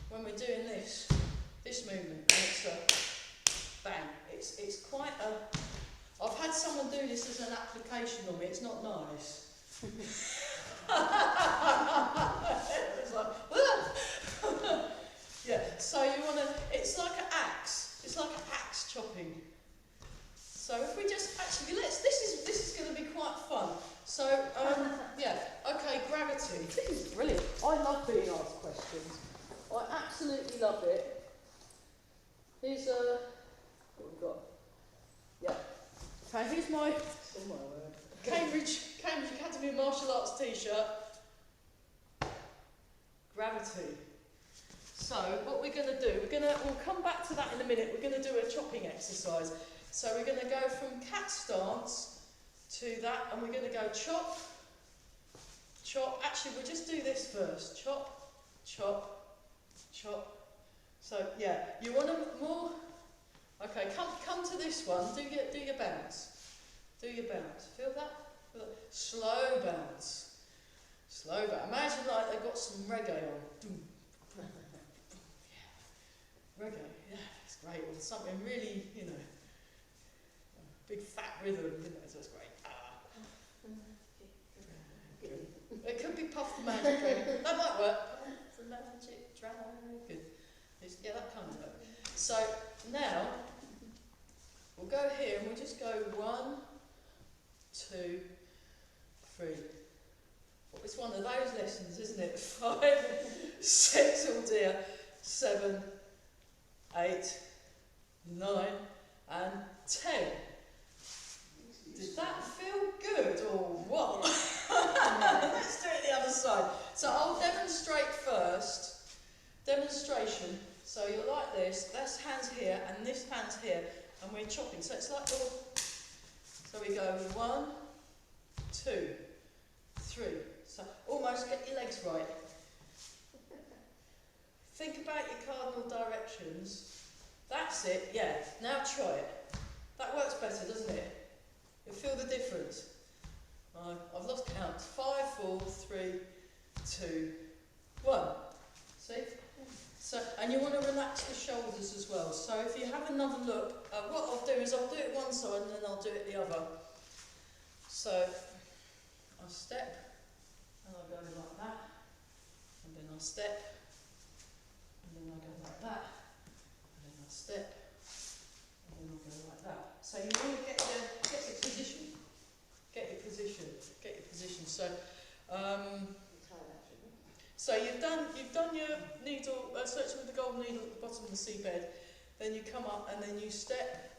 Speaker 1: when we're doing this movement, and it's a bang. It's quite a. I've had someone do this as an application on me. It's not nice. It's like, yeah. So you want to. It's like an axe. It's like an axe chopping. So if we just actually this is going to be quite fun. So yeah, okay, gravity. This is brilliant. I love being asked questions. I absolutely love it. Here's what we've got. Yeah. Okay, here's my Cambridge Academy of Martial Arts T-shirt. Gravity. So what we're going to do, we'll come back to that in a minute. We're going to do a chopping exercise. So we're going to go from cat stance to that, and we're going to go chop, chop. Actually, we'll just do this first. Chop, chop, chop. So yeah, you want to more. Okay, come to this one. Do your bounce. Do your bounce. Feel that? Feel that? Slow bounce. Slow bounce. Imagine like they've got some reggae on. Yeah. Reggae. Yeah, it's great. Or something really, big fat rhythm, so it's great. It could be Puff the Magic Dragon. That might work. Puff the Magic Dragon. Yeah, that kind of work. So now we'll go here and we'll just go 1, 2, 3. Well, it's one of those lessons, isn't it? 5, 6, oh dear, 7, 8, 9, and 10. Did that feel good or what? Let's do it the other side. So I'll demonstrate first. Demonstration. So you're like this. This hand's here and this hand's here, and we're chopping. So it's like so we go 1, 2, 3. So almost get your legs right. Think about your cardinal directions. That's it. Yeah. Now try it. That works better, doesn't it? You'll feel the difference. I've lost count. 5, 4, 3, 2, 1. See? So, and you want to relax the shoulders as well. So if you have another look, what I'll do is I'll do it one side and then I'll do it the other. So I'll step and I'll go like that, and then I'll step, and then I'll go like that, and then I'll step, and then I'll go like that. So you want to get your position. Get your position. Get your position. So you've done your needle searching with the golden needle at the bottom of the seabed. Then you come up and then you step,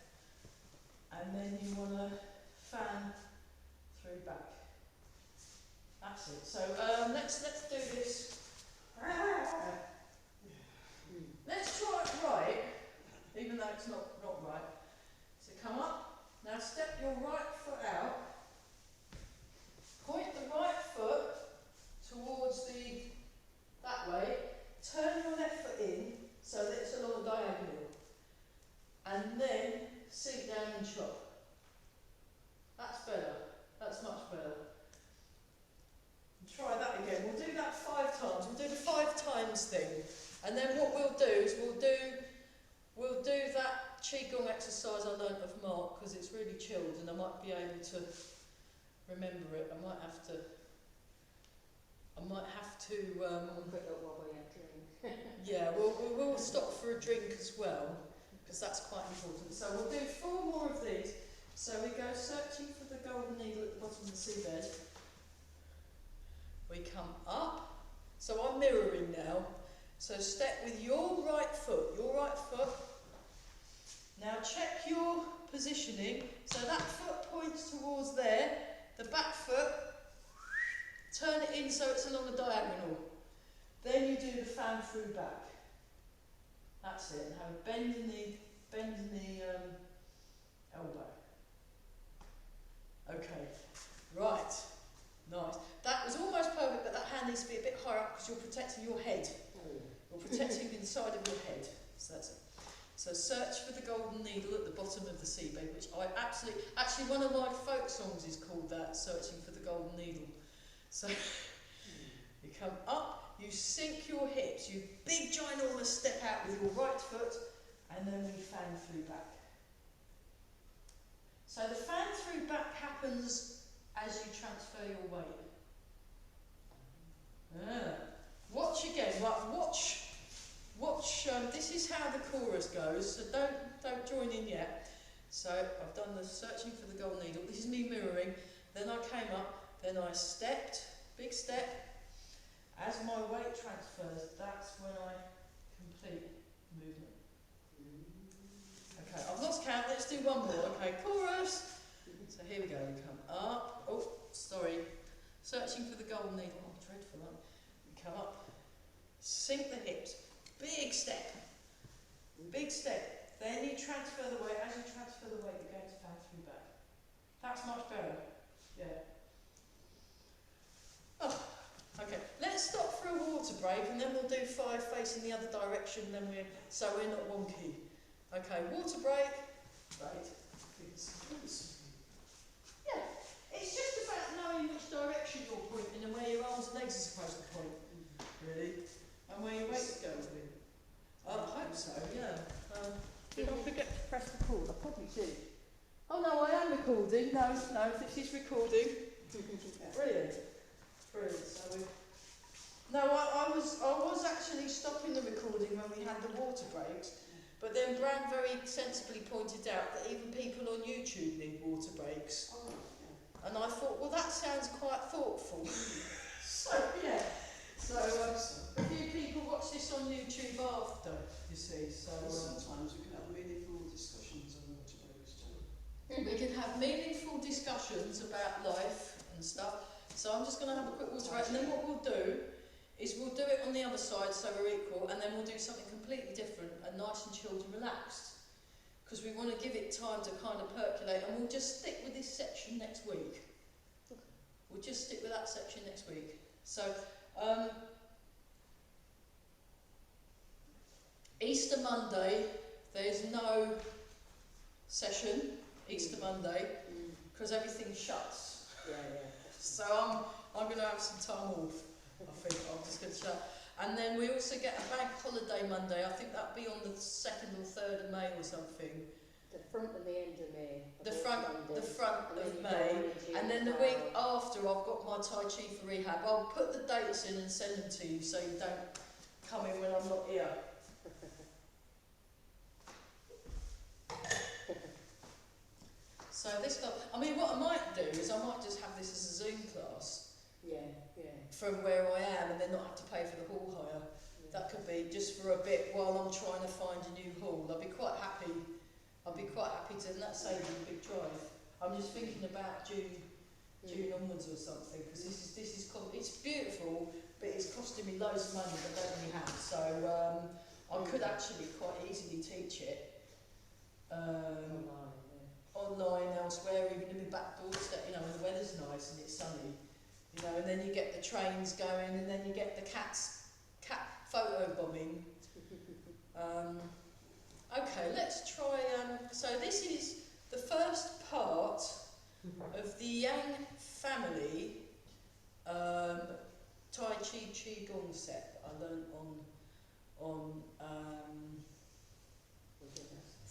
Speaker 1: and then you want to fan through back. That's it. So let's do this. Let's try it right, even though it's not right. So come up. Now step your right foot out. Point the right foot towards that way. Turn your left foot in so that it's along a diagonal. And then sink down and chop. That's better. That's much better. Try that again. We'll do that 5 times. We'll do the 5 times thing. And then what we'll do is we'll do that Qigong exercise I learnt of Mark, because it's really chilled and I might be able to remember it. I might have to I might have to,
Speaker 2: Quick look while we're drink.
Speaker 1: yeah, we'll stop for a drink as well, because that's quite important. So we'll do 4 more of these. So we go searching for the golden needle at the bottom of the seabed. We come up. So I'm mirroring now. So step with your right foot. Now check your positioning. So that foot points towards there. The back foot, turn it in so it's along a diagonal. Then you do the fan through back. That's it. And have a bend in the elbow. Okay, right, nice. That was almost perfect, but that hand needs to be a bit higher up because you're protecting your head. You're protecting the inside of your head. So that's it. So search for the golden needle at the bottom of the seabed, which I actually one of my folk songs is called that, Searching for the Golden Needle. So you come up, you sink your hips, you big ginormous step out with your right foot, and then we fan through back. So the fan through back happens as you transfer your weight. Watch again, right, watch, this is how the chorus goes, so don't join in yet. So I've done the searching for the golden needle, this is me mirroring, then I came up, then I stepped, big step. As my weight transfers, that's when I complete movement. Okay, I've lost count, let's do one more. Okay, chorus. So here we go, we come up. Oh, sorry. Searching for the golden needle. Oh, dreadful, aren't we? Come up, sink the hips, big step. Then you transfer the weight. As you transfer the weight, you're going to fan through back. That's much better. Yeah. Oh, okay. Let's stop for a water break, and then we'll do 5 facing the other direction. Then so we're not wonky. Okay, water break. Right. Yeah, it's just about knowing which direction you're pointing and where your arms and legs are supposed to point. Really, and where your weight's going. I hope so. Yeah. Did I forget to press record? I probably did. Oh no, I am recording. No, this is recording. Brilliant. So I was actually stopping the recording when we had the water breaks, but then Bran very sensibly pointed out that even people on YouTube need water breaks. And I thought, well, that sounds quite thoughtful. So yeah. So a few people watch this on YouTube after, you see. So
Speaker 3: sometimes we can have meaningful discussions on water breaks too.
Speaker 1: we can have meaningful discussions about life and stuff. So I'm just going to have a quick water break, and then what we'll do is we'll do it on the other side so we're equal, and then we'll do something completely different and nice and chilled and relaxed, because we want to give it time to kind of percolate, and we'll just stick with this section next week. We'll just stick with that section next week. So Easter Monday, there's no session Easter Monday because everything shuts.
Speaker 2: Yeah.
Speaker 1: So I'm going to have some time off. I think I'm just going to shut. And then we also get a bank holiday Monday. I think that'll be on the 2nd or 3rd of May or something.
Speaker 2: The front and the end of May.
Speaker 1: The front of May, and then the week after I've got my Tai Chi for rehab. I'll put the dates in and send them to you so you don't come in when I'm not here. So this guy, I mean, what I might do is I might just have this as a Zoom class.
Speaker 2: Yeah.
Speaker 1: From where I am, and then not have to pay for the hall hire.
Speaker 2: Yeah.
Speaker 1: That could be just for a bit while I'm trying to find a new hall. I'd be quite happy to, and that saves me a big drive. I'm just thinking about June onwards or something, because it's beautiful, but it's costing me loads of money that I don't really have. So I could actually quite easily teach it online elsewhere, even in my back doorstep, when the weather's nice and it's sunny, and then you get the trains going, and then you get the cat photo bombing. Okay, let's try, so this is the first part of the Yang family Tai Chi Qigong set that I learned on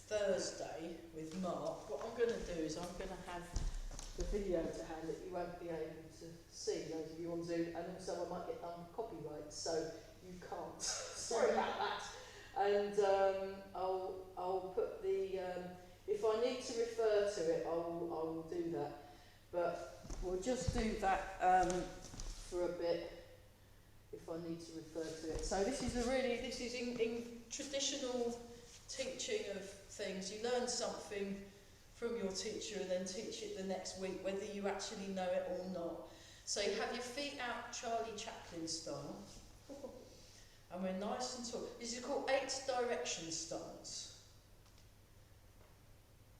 Speaker 1: Thursday with Mark. What I'm going to do is I'm going to have the video to hand that you won't be able to see, those of you on Zoom, and also I might get done with copyright, so you can't. Sorry about that. And I'll put the, if I need to refer to it, I will do that. But we'll just do that for a bit if I need to refer to it. So this is in traditional teaching of things. You learn something from your teacher and then teach it the next week, whether you actually know it or not. So you have your feet out Charlie Chaplin style. And we're nice and tall. This is called 8 direction stance.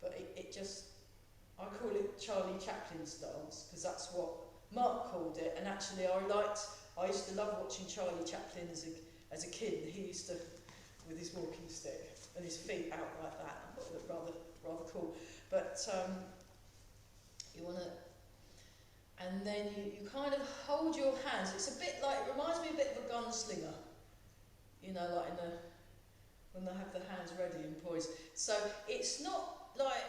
Speaker 1: But it just, I call it Charlie Chaplin stance because that's what Mark called it. And actually I used to love watching Charlie Chaplin as a kid. He used to, with his walking stick and his feet out like that. I thought it looked rather cool. But you want to, and then you kind of hold your hands. It's a bit like, it reminds me a bit of a gunslinger. You know, like when they have their hands ready and poised. So it's not like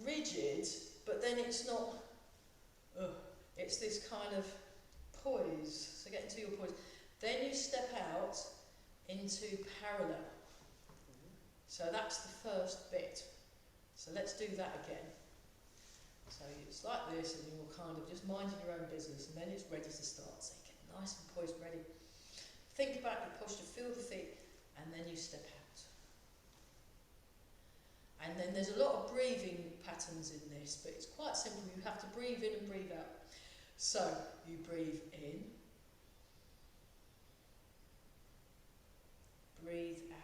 Speaker 1: rigid, but then it's not, it's this kind of poise. So get into your poise. Then you step out into parallel. So that's the first bit. So let's do that again. So it's like this, and you're kind of just minding your own business, and then it's ready to start. So you get nice and poised, ready. Think about your posture, feel the feet, and then you step out. And then there's a lot of breathing patterns in this, but it's quite simple. You have to breathe in and breathe out. So you breathe in, breathe out.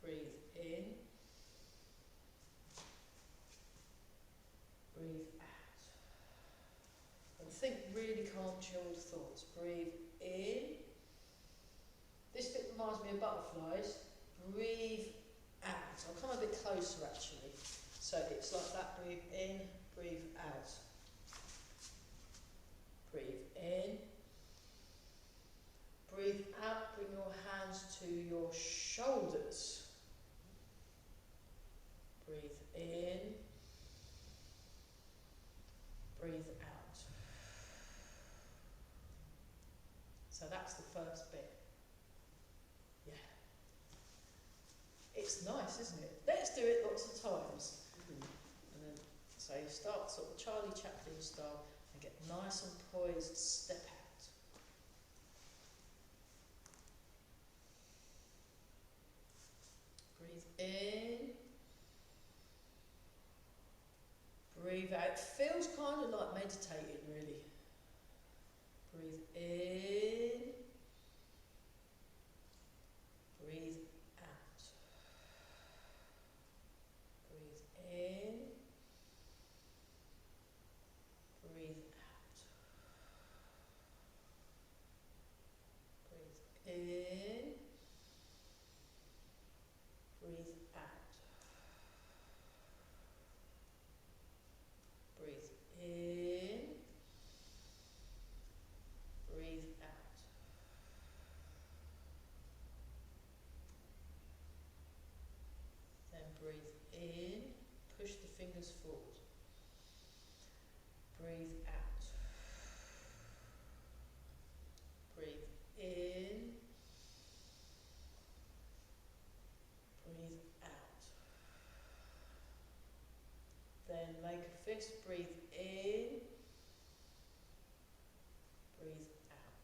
Speaker 1: Breathe in, breathe out. And think really calm, chilled thoughts. Breathe in. This bit reminds me of butterflies. Breathe out. I'll come a bit closer actually. So it's like that. Breathe in, breathe out. Breathe in. Breathe out. Bring your hands to your shoulders. Breathe in, breathe out. So that's the first bit. Yeah. It's nice, isn't it? Let's do it lots of times. And then, so you start sort of Charlie Chaplin style and get nice and poised, step out. Breathe in. Breathe out. It feels kind of like meditating, really. Breathe in. Breathe out. Breathe in. Breathe out. Breathe in. Breathe out. Breathe in, breathe out. Then breathe in, push the fingers forward. Breathe out. Breathe in, breathe out. Then make a fist, breathe in, breathe out.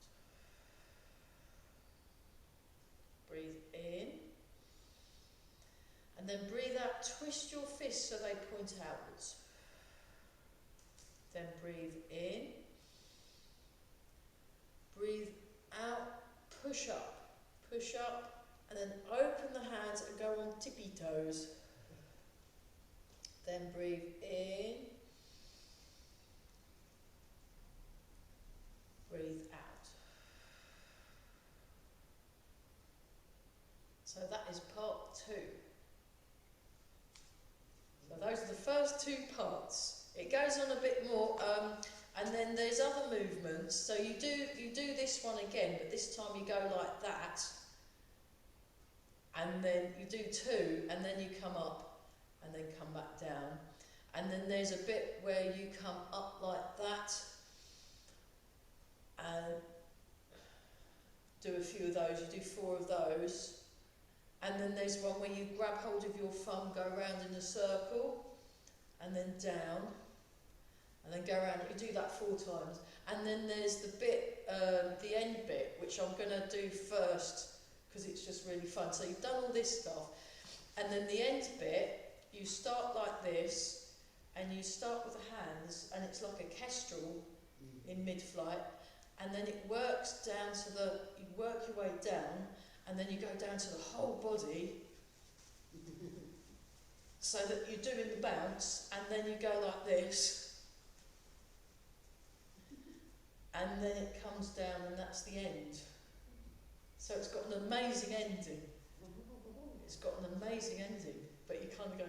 Speaker 1: Breathe in, and then breathe out, twist your fists so they point outwards. Then breathe in, breathe out, push up, and then open the hands and go on tippy toes. Then breathe in, breathe out. So that is part 2. So those are the first 2 parts. It goes on a bit more, and then there's other movements. So you do this one again, but this time you go like that, and then you do 2, and then you come up, and then come back down. And then there's a bit where you come up like that and do a few of those. You do 4 of those. And then there's one where you grab hold of your thumb, go around in a circle, and then down, and then go around. You do that 4 times. And then there's the bit, the end bit, which I'm going to do first, because it's just really fun. So you've done all this stuff. And then the end bit, you start like this, and you start with the hands, and it's like a kestrel in mid-flight, and then it works down to the, you work your way down, and then you go down to the whole body, so that you're doing the bounce, and then you go like this, and then it comes down, and that's the end. So it's got an amazing ending. It's got an amazing ending, but you kind of go,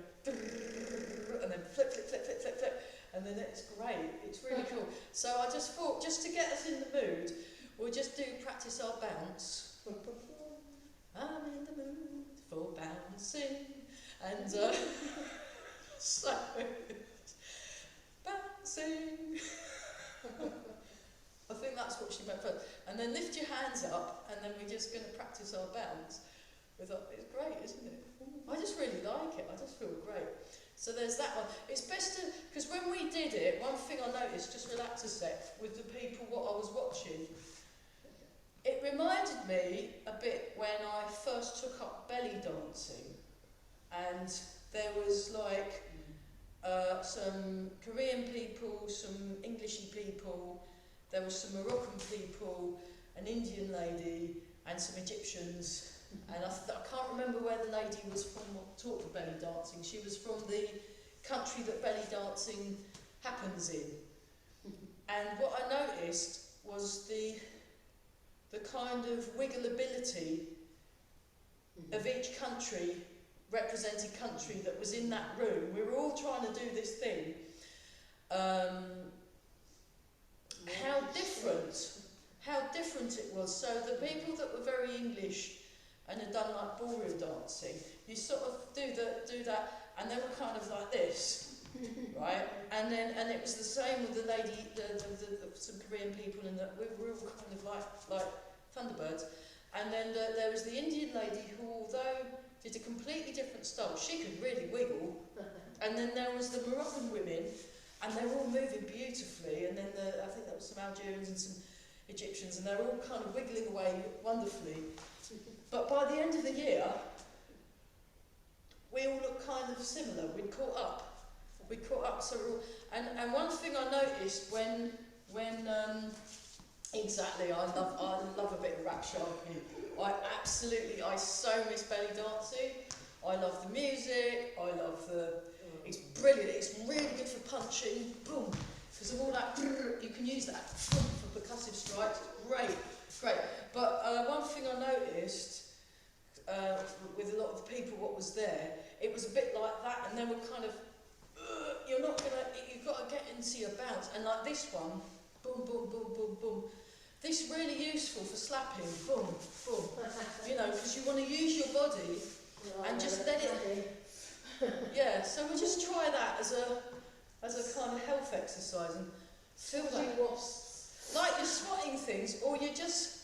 Speaker 1: and then flip, flip, flip, flip, flip, flip, and then it's great. It's really cool. So I just thought, just to get us in the mood, we'll just practice our bounce. I'm in the mood for bouncing, and so bouncing. I think that's what she meant first. And then lift your hands up, and then we're just going to practice our bounce. It's great, isn't it? I just really like it. I just feel great. So there's that one. It's best to, because when we did it, one thing I noticed, just relax a sec, with the people what I was watching, it reminded me a bit when I first took up belly dancing, and there was like some Korean people, some Englishy people, there was some Moroccan people, an Indian lady, and some Egyptians. And I can't remember where the lady was from what taught the belly dancing. She was from the country that belly dancing happens in. And what I noticed was the kind of wiggleability of each country, represented country that was in that room. We were all trying to do this thing. How different it was. So the people that were very English and had done like ballroom dancing, you sort of do that, and they were kind of like this, right? And it was the same with the lady, some Korean people, and we were all kind of like Thunderbirds. And then there was the Indian lady who, although did a completely different style, she could really wiggle. And then there was the Moroccan women, and they were all moving beautifully. And then I think there was some Algerians and some Egyptians, and they were all kind of wiggling away wonderfully. But by the end of the year, we all looked kind of similar. We'd caught up. So we're all, and one thing I noticed when exactly, I love a bit of rap sharpie. I so miss belly dancing. I love the music. It's brilliant. It's really good for punching. Boom. Because of all that, you can use that for percussive strikes. Great. But one thing I noticed with a lot of the people what was there, it was a bit like that, and they were kind of, you've got to get into your bounce, and like this one, boom, boom, boom, boom, boom. This really useful for slapping, boom, boom. Because you want to use your body and just let it. Yeah, so we'll just try that as a kind of health exercise and feel that. Like you're swatting things, or you're just.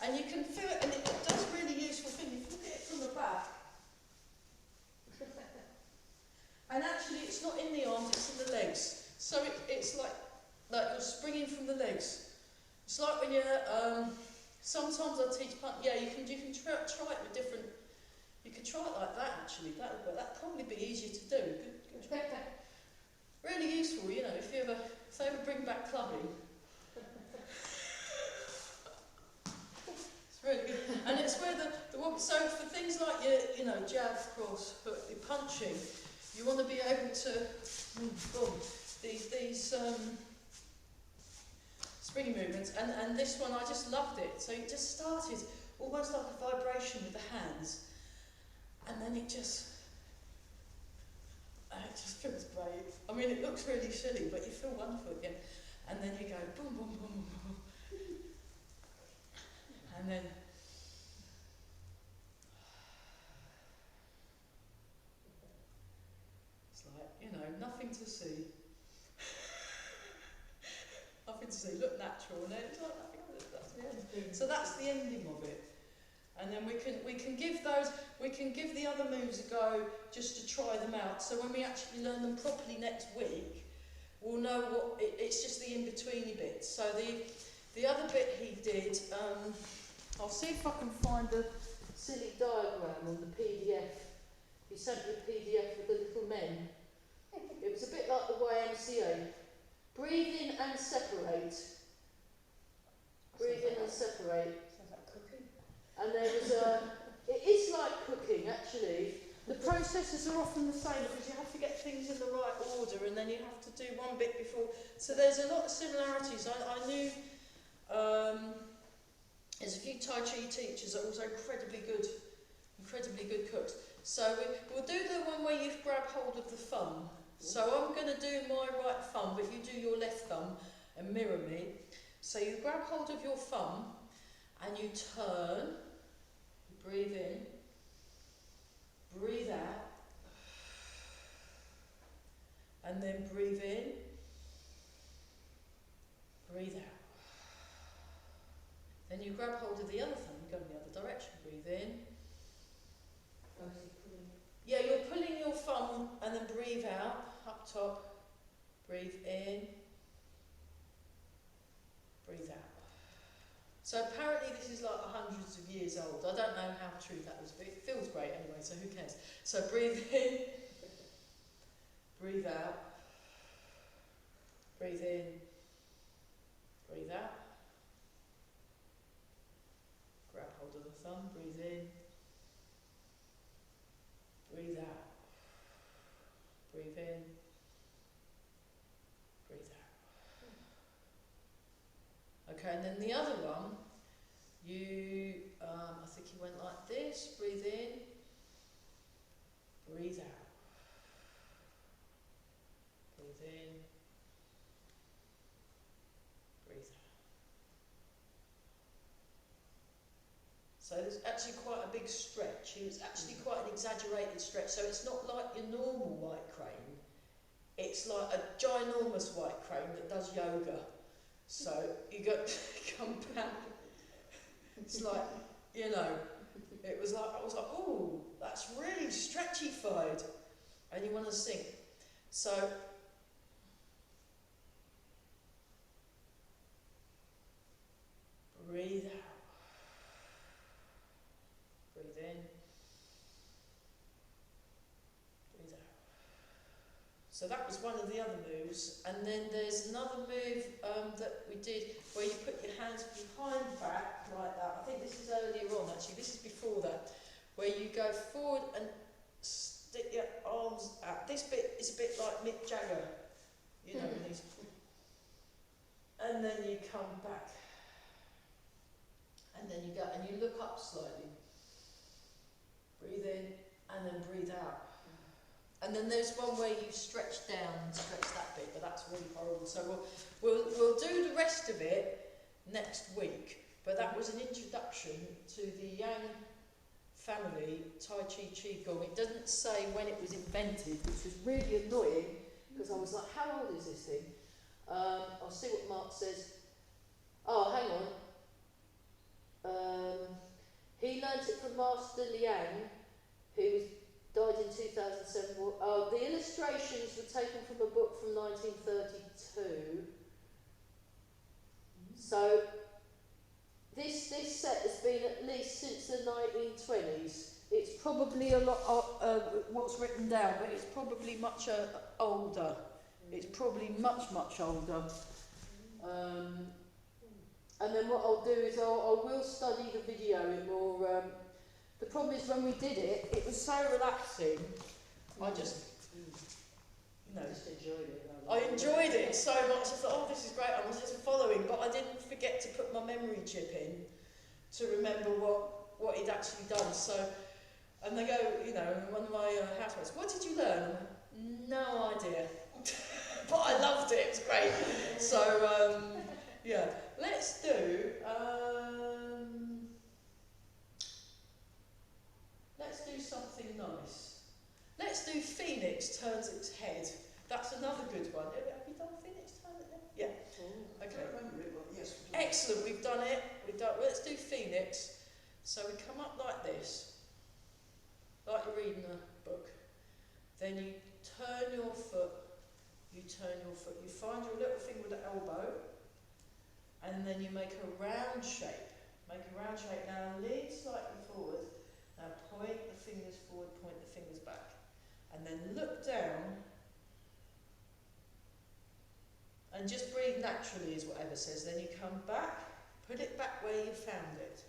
Speaker 1: And you can feel it, and it does really useful thing. You look at it from the back. And actually, it's not in the arms, it's in the legs. So it's like you're springing from the legs. It's like when you're, sometimes I teach, you can try it with different, you can try it like that actually, that'd probably be easier to do. Good. Really useful, if they ever bring back clubbing. It's really good. And it's where the woman, so for things like your, jab, cross, hook, your punching, you want to be able to, boom, these springy movements, and this one I just loved it. So it just started almost like a vibration with the hands, and then it just feels great. I mean, it looks really silly, but you feel wonderful again. And then you go boom, boom, boom, boom, boom, and then to see. Nothing to see. Look natural, and then it's like nothing. That's the end. So that's the ending of it. And then we can give the other moves a go just to try them out. So when we actually learn them properly next week, we'll know what it's just the in-betweeny bits. So the other bit he did, I'll see if I can find the silly diagram on the PDF. He sent me a PDF with the little men. It was a bit like the YMCA. Breathe in and separate. Breathe in and separate.
Speaker 2: Sounds like cooking.
Speaker 1: And there was it is like cooking actually. The processes are often the same because you have to get things in the right order and then you have to do one bit before. So there's a lot of similarities. I knew there's a few Tai Chi teachers that are also incredibly good cooks. So we'll do the one where you grab hold of the thumb. So I'm going to do my right thumb, but you do your left thumb and mirror me. So you grab hold of your thumb and you turn, you breathe in, breathe out, and then breathe in, breathe out. Then you grab hold of the other thumb, you go in the other direction, breathe in. Yeah, you're pulling your thumb and then breathe out, up top, breathe in, breathe out. So apparently this is like hundreds of years old. I don't know how true that is, but it feels great anyway, so who cares? So breathe in, breathe out, breathe in, breathe out. Grab hold of the thumb, breathe in, breathe out, breathe in, breathe out. Okay, and then the other one, you, I think you went like this, breathe in, breathe out, breathe in, breathe out. So there's actually quite a big stretch. It was actually quite an exaggerated stretch. So it's not like your normal white crane. It's like a ginormous white crane that does yoga. So you got come back. It's like, you know, it was like, I was like, oh, that's really stretchified. And you want to sink. So breathe out. Breathe in. Breathe out. So that was one of the other moves. And then there's another move that we did where you put your hands behind back like that. I think this is earlier on actually. This is before that. Where you go forward and stick your arms out. This bit is a bit like Mick Jagger. You know, these. And then you come back. And then you go and you look up slightly. Breathe in and then breathe out. And then there's one where you stretch down and stretch that bit, but that's really horrible. So we'll do the rest of it next week. But that was an introduction to the Yang family Tai Chi Qigong. It doesn't say when it was invented, which was really annoying because I was like, how old is this thing? I'll see what Mark says. Oh, hang on. He learnt it from Master Liang, who died in 2007. The illustrations were taken from a book from 1932. So this set has been at least since the 1920s. It's probably a lot what's written down, but it's probably much older. It's probably much older. And then what I'll do is I will study the video in more. The problem is when we did it, it was so relaxing. I just, you know,
Speaker 2: Just enjoyed it.
Speaker 1: I enjoyed it so much. I thought, oh, this is great. I was just following, but I didn't forget to put my memory chip in to remember what he'd actually done. So, and they go, you know, one of my housemates, what did you learn? No idea. But I loved it. It was great. So, yeah, let's do. Let's do something nice. Let's do Phoenix turns its head. That's another good one. Have you done Phoenix turn it then? Yeah.
Speaker 3: I
Speaker 1: Okay.
Speaker 3: don't remember it, but yes. we do.
Speaker 1: Excellent, we've done it. Let's do Phoenix. So we come up like this, like you're reading a book. Then you turn your foot, you find your little finger with the elbow, and then you make a round shape. Now lean slightly forward. Now point the fingers forward, point the fingers back. And then look down. And just breathe naturally is what Eva says. Then you come back, put it back where you found it.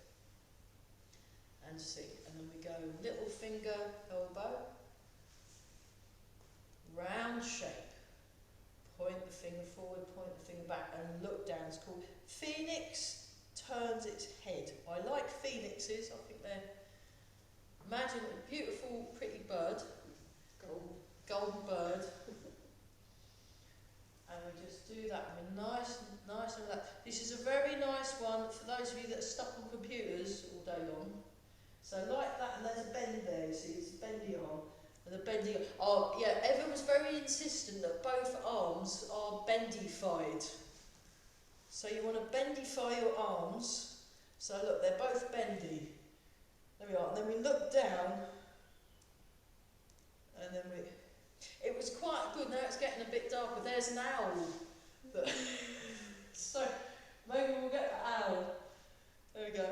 Speaker 1: And see. And then we go little finger, elbow. Round shape. Point the finger forward, point the finger back, and look down. It's called Phoenix turns its head. I like phoenixes. I think they're, imagine a beautiful, pretty bird. Golden bird. And we just do that. We're nice and relaxed. This is a very nice one for those of you that are stuck on computers all day long. So like that, and there's a bend there, you see, it's a bendy arm. And the bendy, oh yeah, Eva was very insistent that both arms are bendified. So you want to bendify your arms. So look, they're both bendy. There we are. And then we look down. And then it was quite good. Now it's getting a bit darker. There's an owl. So maybe we'll get the owl. There we go.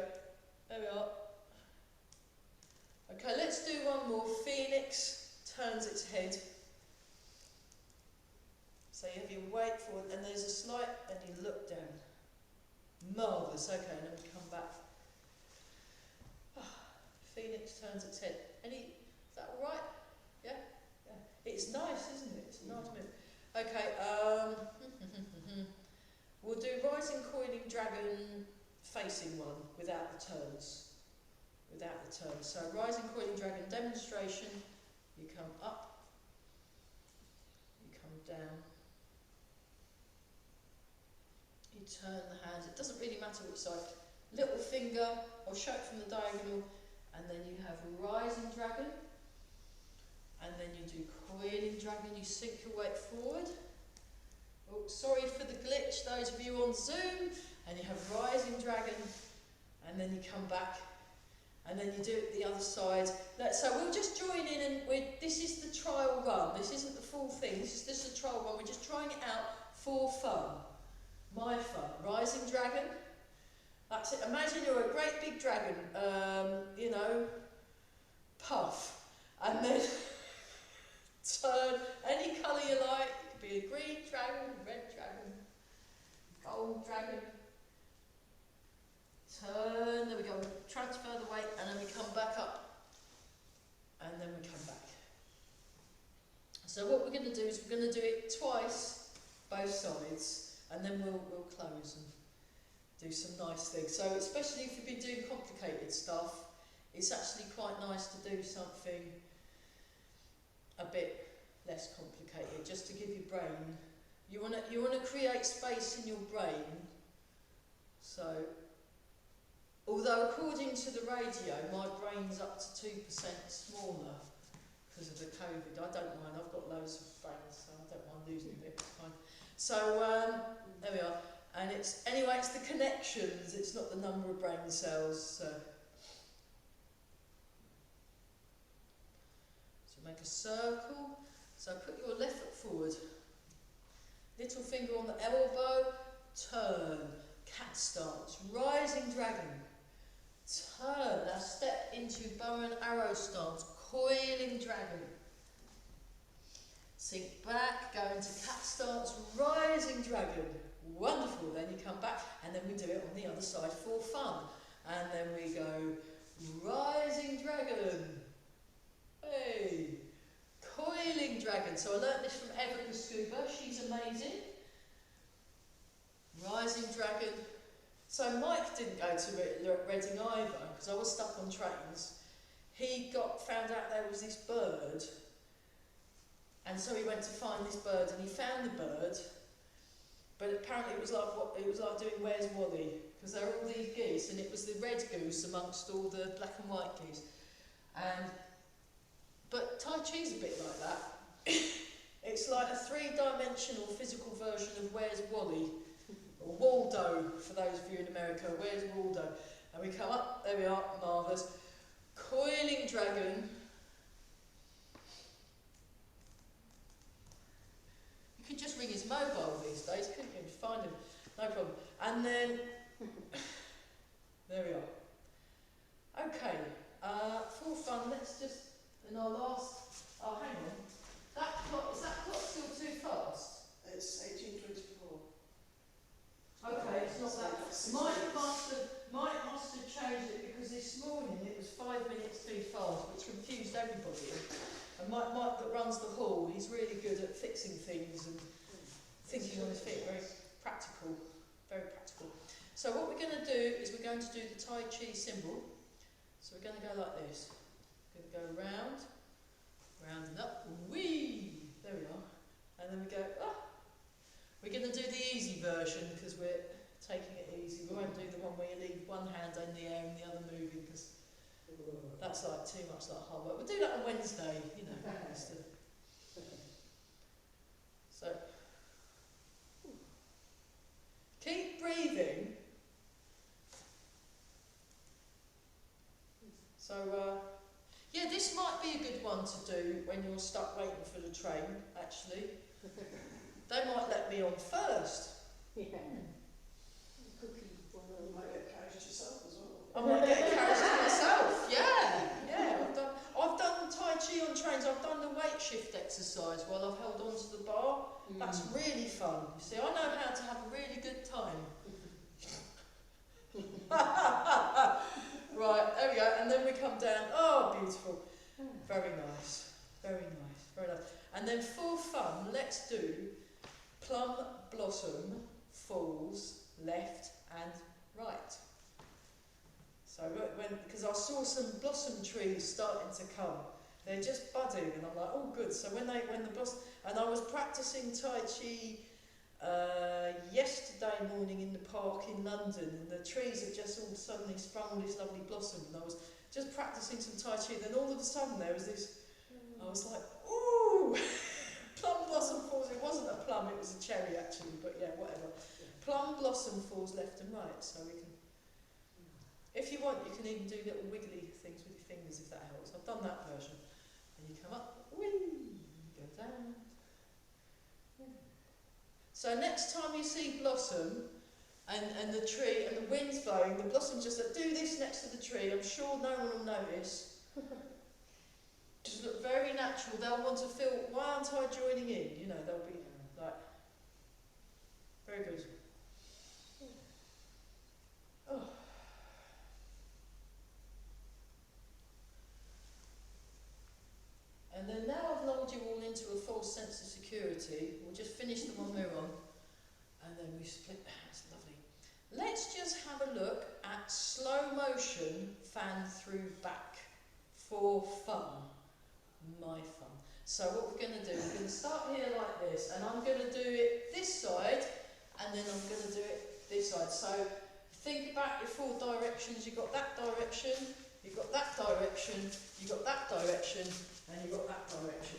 Speaker 1: There we are. Okay, let's do one more. Phoenix turns its head. So you have your weight forward, and there's a slight, and you look down. Marvellous. Okay, and then we come back. Phoenix turns its head. Is that all right? Yeah? Yeah. It's nice, isn't it? It's a nice move. Okay, we'll do rising coiling dragon facing one without the turns. So rising coiling dragon demonstration. You come up. You come down. You turn the hands. It doesn't really matter which side. Little finger, I'll show it from the diagonal, and then you have rising dragon, and then you do coiling dragon. You sink your weight forward. Oh, sorry for the glitch, those of you on Zoom. And you have rising dragon, and then you come back, and then you do it the other side. So we'll just join in, and this is the trial run. This isn't the full thing. This is just the trial run. We're just trying it out for fun. My fun. Rising dragon. That's it. Imagine you're a great big dragon. You know, puff. And then turn any colour you like. It could be a green dragon, red dragon, gold dragon. Turn, there we go, transfer the weight, and then we come back up, and then we come back. So what we're going to do is we're going to do it twice, both sides, and then we'll close and do some nice things. So especially if you've been doing complicated stuff, it's actually quite nice to do something a bit less complicated, just to give your brain, you want to create space in your brain. So although according to the radio, my brain's up to 2% smaller because of the COVID. I don't mind, I've got loads of brains, so I don't mind losing a bit, it's fine. So, there we are. And it's the connections, it's not the number of brain cells. So make a circle. So put your left foot forward. Little finger on the elbow, turn. Cat stance, rising dragon. Turn, now step into bow and arrow stance, coiling dragon. Sink back, go into cat stance, rising dragon. Wonderful, then you come back, and then we do it on the other side for fun. And then we go, rising dragon. Hey, coiling dragon. So I learnt this from Eva Scuba, she's amazing. Rising dragon. So Mike didn't go to Reading either, because I was stuck on trains. He found out there was this bird, and so he went to find this bird, and he found the bird, but apparently it was like doing Where's Wally, because there were all these geese, and it was the red goose amongst all the black and white geese. But Tai Chi's a bit like that. It's like a three-dimensional physical version of Where's Wally? Or Waldo, for those of you in America. Where's Waldo? And we come up, there we are, marvellous. Coiling dragon. You could just ring his mobile these days, couldn't you? Find him, no problem. And then, there we are. Okay, for fun, let's just, in our last, oh hang on, that clock, is that clock still too fast?
Speaker 3: It's 1824.
Speaker 1: Okay, it's not that. Mike must have changed it because this morning it was 5 minutes too fast, which confused everybody. And Mike that runs the hall, he's really good at fixing things and thinking on his feet, very practical, very practical. So what we're going to do is we're going to do the Tai Chi symbol. So we're going to go like this. We're going to go round, round and up, wee, there we are. And then we go, ah. We're going to do the easy version because we're taking it easy. We won't do the one where you leave one hand in the air and the other moving because that's like too much like hard work. We'll do that on Wednesday, you know. Just to... So, keep breathing. So, yeah, this might be a good one to do when you're stuck waiting for the train, actually. They might let me on first.
Speaker 2: Yeah.
Speaker 3: You might get carried yourself as well.
Speaker 1: I might get encouraged to myself. Yeah, yeah. I've done Tai Chi on trains. I've done the weight shift exercise while I've held on to the bar. That's really fun. You see, I know how to have a really good time. Right, there we go. And then we come down. Oh, beautiful. Very nice. Very nice. Very nice. And then for fun, let's do plum blossom falls left and right. So because I saw some blossom trees starting to come, they're just budding, and I'm like, oh good. So when the blossom, and I was practicing Tai Chi yesterday morning in the park in London, and the trees had just all suddenly sprung this lovely blossom, and I was just practicing some Tai Chi. Then all of a sudden there was this. I was like, ooh. Plum blossom falls, it wasn't a plum, it was a cherry actually, but yeah, whatever. Plum blossom falls left and right, so we can, if you want, you can even do little wiggly things with your fingers if that helps. I've done that version. And you come up, whee, go down. So next time you see blossom, and the tree, and the wind's blowing, the blossom's just like, do this next to the tree, I'm sure no one will notice. Just look very natural. They'll want to feel, why aren't I joining in? You know, they'll be like, very good. Oh. And then now I've lulled you all into a false sense of security. We'll just finish the one we're on, and then we split. That's lovely. Let's just have a look at slow motion fan through back for fun. My fun. So what we're going to do, we're going to start here like this, and I'm going to do it this side, and then I'm going to do it this side. So think about your four directions. You've got that direction, you've got that direction, you've got that direction, and you've got that direction.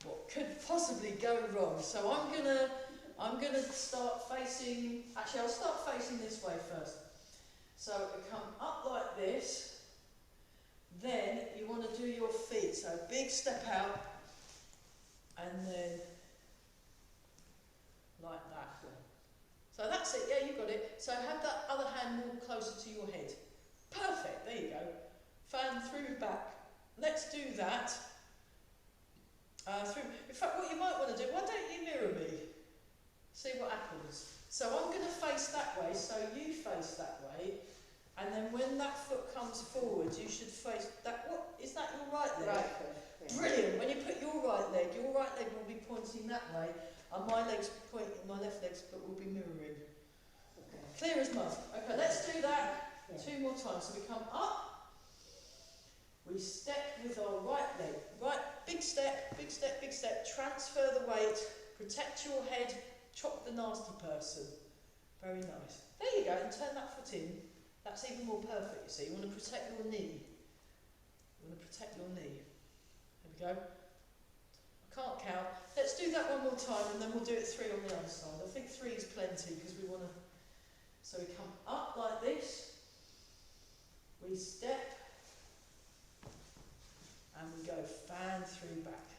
Speaker 1: What could possibly go wrong? So I'm gonna start facing. Actually, I'll start facing this way first. So we come up like this. Then you want to do your feet, so big step out, and then like that. So that's it, yeah, you got it. So have that other hand more closer to your head. Perfect, there you go. Fan through back. Let's do that. In fact, what you might want to do, why don't you mirror me? See what happens. So I'm going to face that way, so you face that way. And then when that foot comes forward, you should face that. What is that? Your right leg?
Speaker 2: Right foot. Yeah.
Speaker 1: Brilliant. When you put your right leg will be pointing that way, and my leg's pointing. My left leg will be mirroring.
Speaker 2: Okay.
Speaker 1: Clear as mud. Okay, let's do that
Speaker 2: Yeah.
Speaker 1: 2 more times. So we come up. We step with our right leg. Right, big step, big step, big step. Transfer the weight. Protect your head. Chop the nasty person. Very nice. There you go. And turn that foot in. That's even more perfect, you see. You want to protect your knee. You want to protect your knee. There we go. can't count. Let's do that one more time and then we'll do it 3 on the other side. I think 3 is plenty because we want to. So we come up like this, we step, and we go fan through back.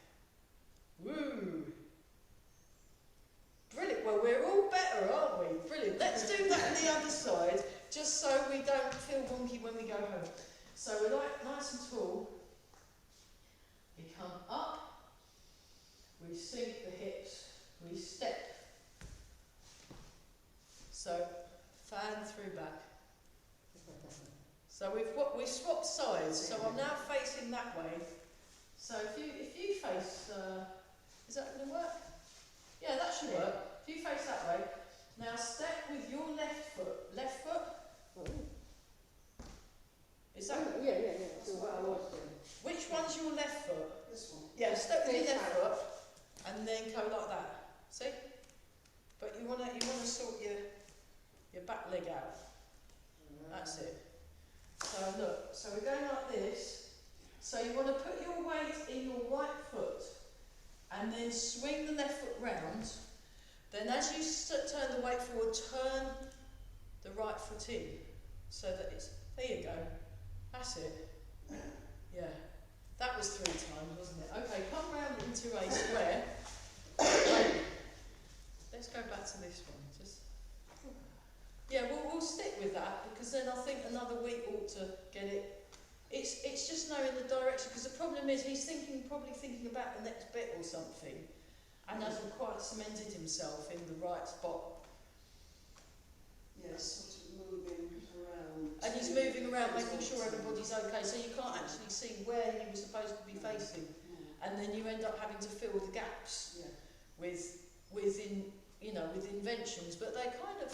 Speaker 1: Woo! Brilliant. Well, we're all better, aren't we? Brilliant. Let's do that on the other side, just so we don't feel wonky when we go home. So we're like nice and tall. We come up, we sink the hips, we step. So fan through back. So we've swapped sides. So I'm now facing that way. So if you face, is that going to work? Yeah, that should work. If you face that way, now step with your left foot. Left foot. Is that?
Speaker 2: Yeah. That's what I was doing.
Speaker 1: Which one's your left foot?
Speaker 3: This one.
Speaker 1: Yeah, step with your left foot, and then go like that. See? But you wanna sort your back leg out. That's it. So look, so we're going like this. So you want to put your weight in your right foot and then swing the left foot round. Then as you turn the weight forward, turn the right foot in. So that it's, there you go. That's it. Yeah. That was 3 times, wasn't it? Okay, come round into a square. Let's go back to this one. Yeah, we'll stick with that because then I think another week ought to get it. It's just knowing the direction because the problem is he's probably thinking about the next bit or something, and hasn't quite cemented himself in the right spot.
Speaker 3: Yes, sort of moving around.
Speaker 1: And he's moving around, making sure everybody's okay, so you can't actually see where he was supposed to be facing, and then you end up having to fill the gaps with inventions, but they kind of.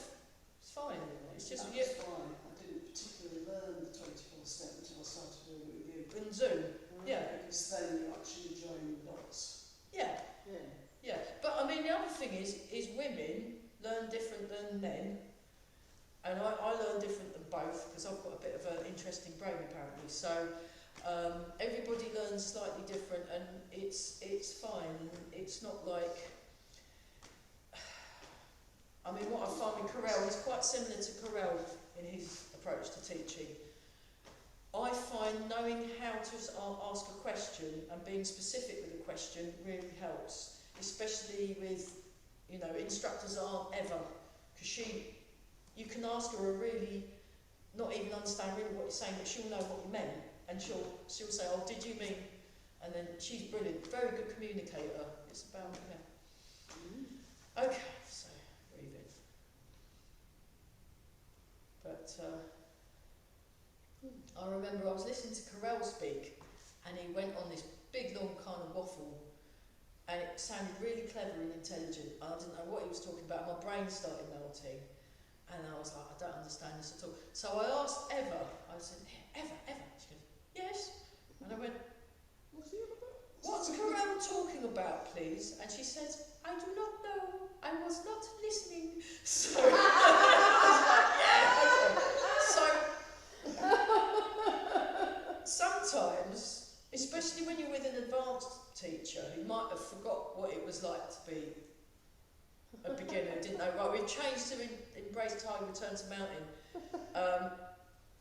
Speaker 1: It's fine. It's just
Speaker 3: That was fine. I didn't particularly learn the 24 step until I started doing it with you.
Speaker 1: in Zoom. Yeah.
Speaker 3: Because then you actually join the dots.
Speaker 1: Yeah. But I mean, the other thing is women learn different than men, and I learn different than both because I've got a bit of an interesting brain apparently. So everybody learns slightly different, and it's fine. It's not like. I mean, what I find with Carell, he's quite similar to Carell in his approach to teaching. I find knowing how to ask a question and being specific with a question really helps, especially with, instructors aren't ever, because you can ask her a really, not even understand really what you're saying, but she'll know what you meant, and she'll say, oh, did you mean? And then she's brilliant, very good communicator. It's about, Okay. But I remember I was listening to Carell speak, and he went on this big long kind of waffle, and it sounded really clever and intelligent. I didn't know what he was talking about. My brain started melting, and I was like, I don't understand this at all. So I asked Eva. I said, Eva. She goes, yes. And I went, what's Carell talking about, please? And she says, I do not know. I was not listening. So I was like, yeah, okay. So sometimes, especially when you're with an advanced teacher who might have forgot what it was like to be a beginner, didn't know, right, we've changed to embrace time, return to mountain,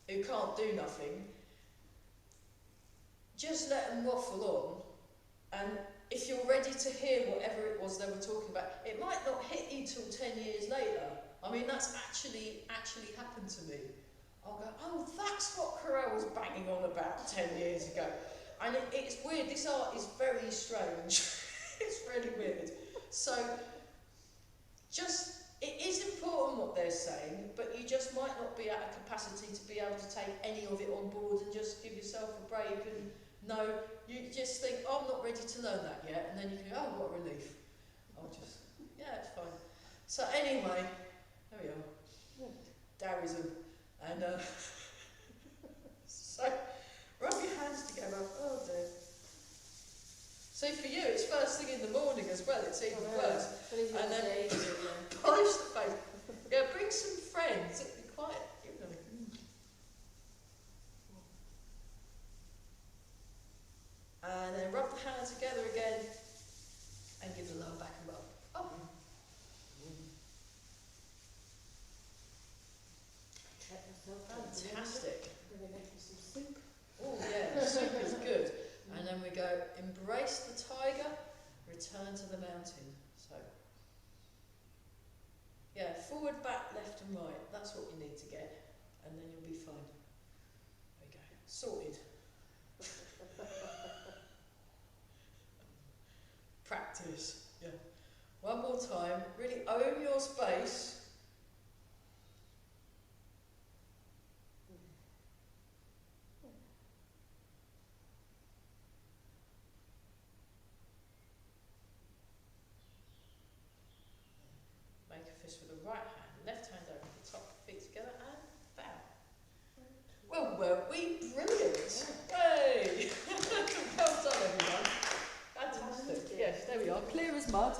Speaker 1: who can't do nothing, just let them waffle on, and if you're ready to hear whatever it was they were talking about, it might not hit you till 10 years later. I mean, that's actually happened to me. I'll go, oh, that's what Carell was banging on about 10 years ago. And it's weird, this art is very strange. It's really weird. So, it is important what they're saying, but you just might not be at a capacity to be able to take any of it on board and just give yourself a break and no, you just think, oh, I'm not ready to learn that yet, and then you go, oh, what a relief. It's fine. So anyway, there we are. Taoism. And so, rub your hands together. Oh dear. See, for you, it's first thing in the morning as well, it's even worse. And then polish the face. Yeah, bring some friends. It'd be quite, And then rub the hands together again. fantastic.
Speaker 2: We're gonna make you some soup.
Speaker 1: Oh yeah, the soup is good. And then we go, embrace the tiger, return to the mountain. So, yeah, forward, back, left and right. That's what you need to get. And then you'll be fine. There we go. Sorted. Practice. Yeah. One more time. Really own your space. Make a fist with the right hand, left hand over the top, feet together and bow. Well, weren't we brilliant? Hey! Well done everyone. Fantastic. Yes, there we are, clear as mud.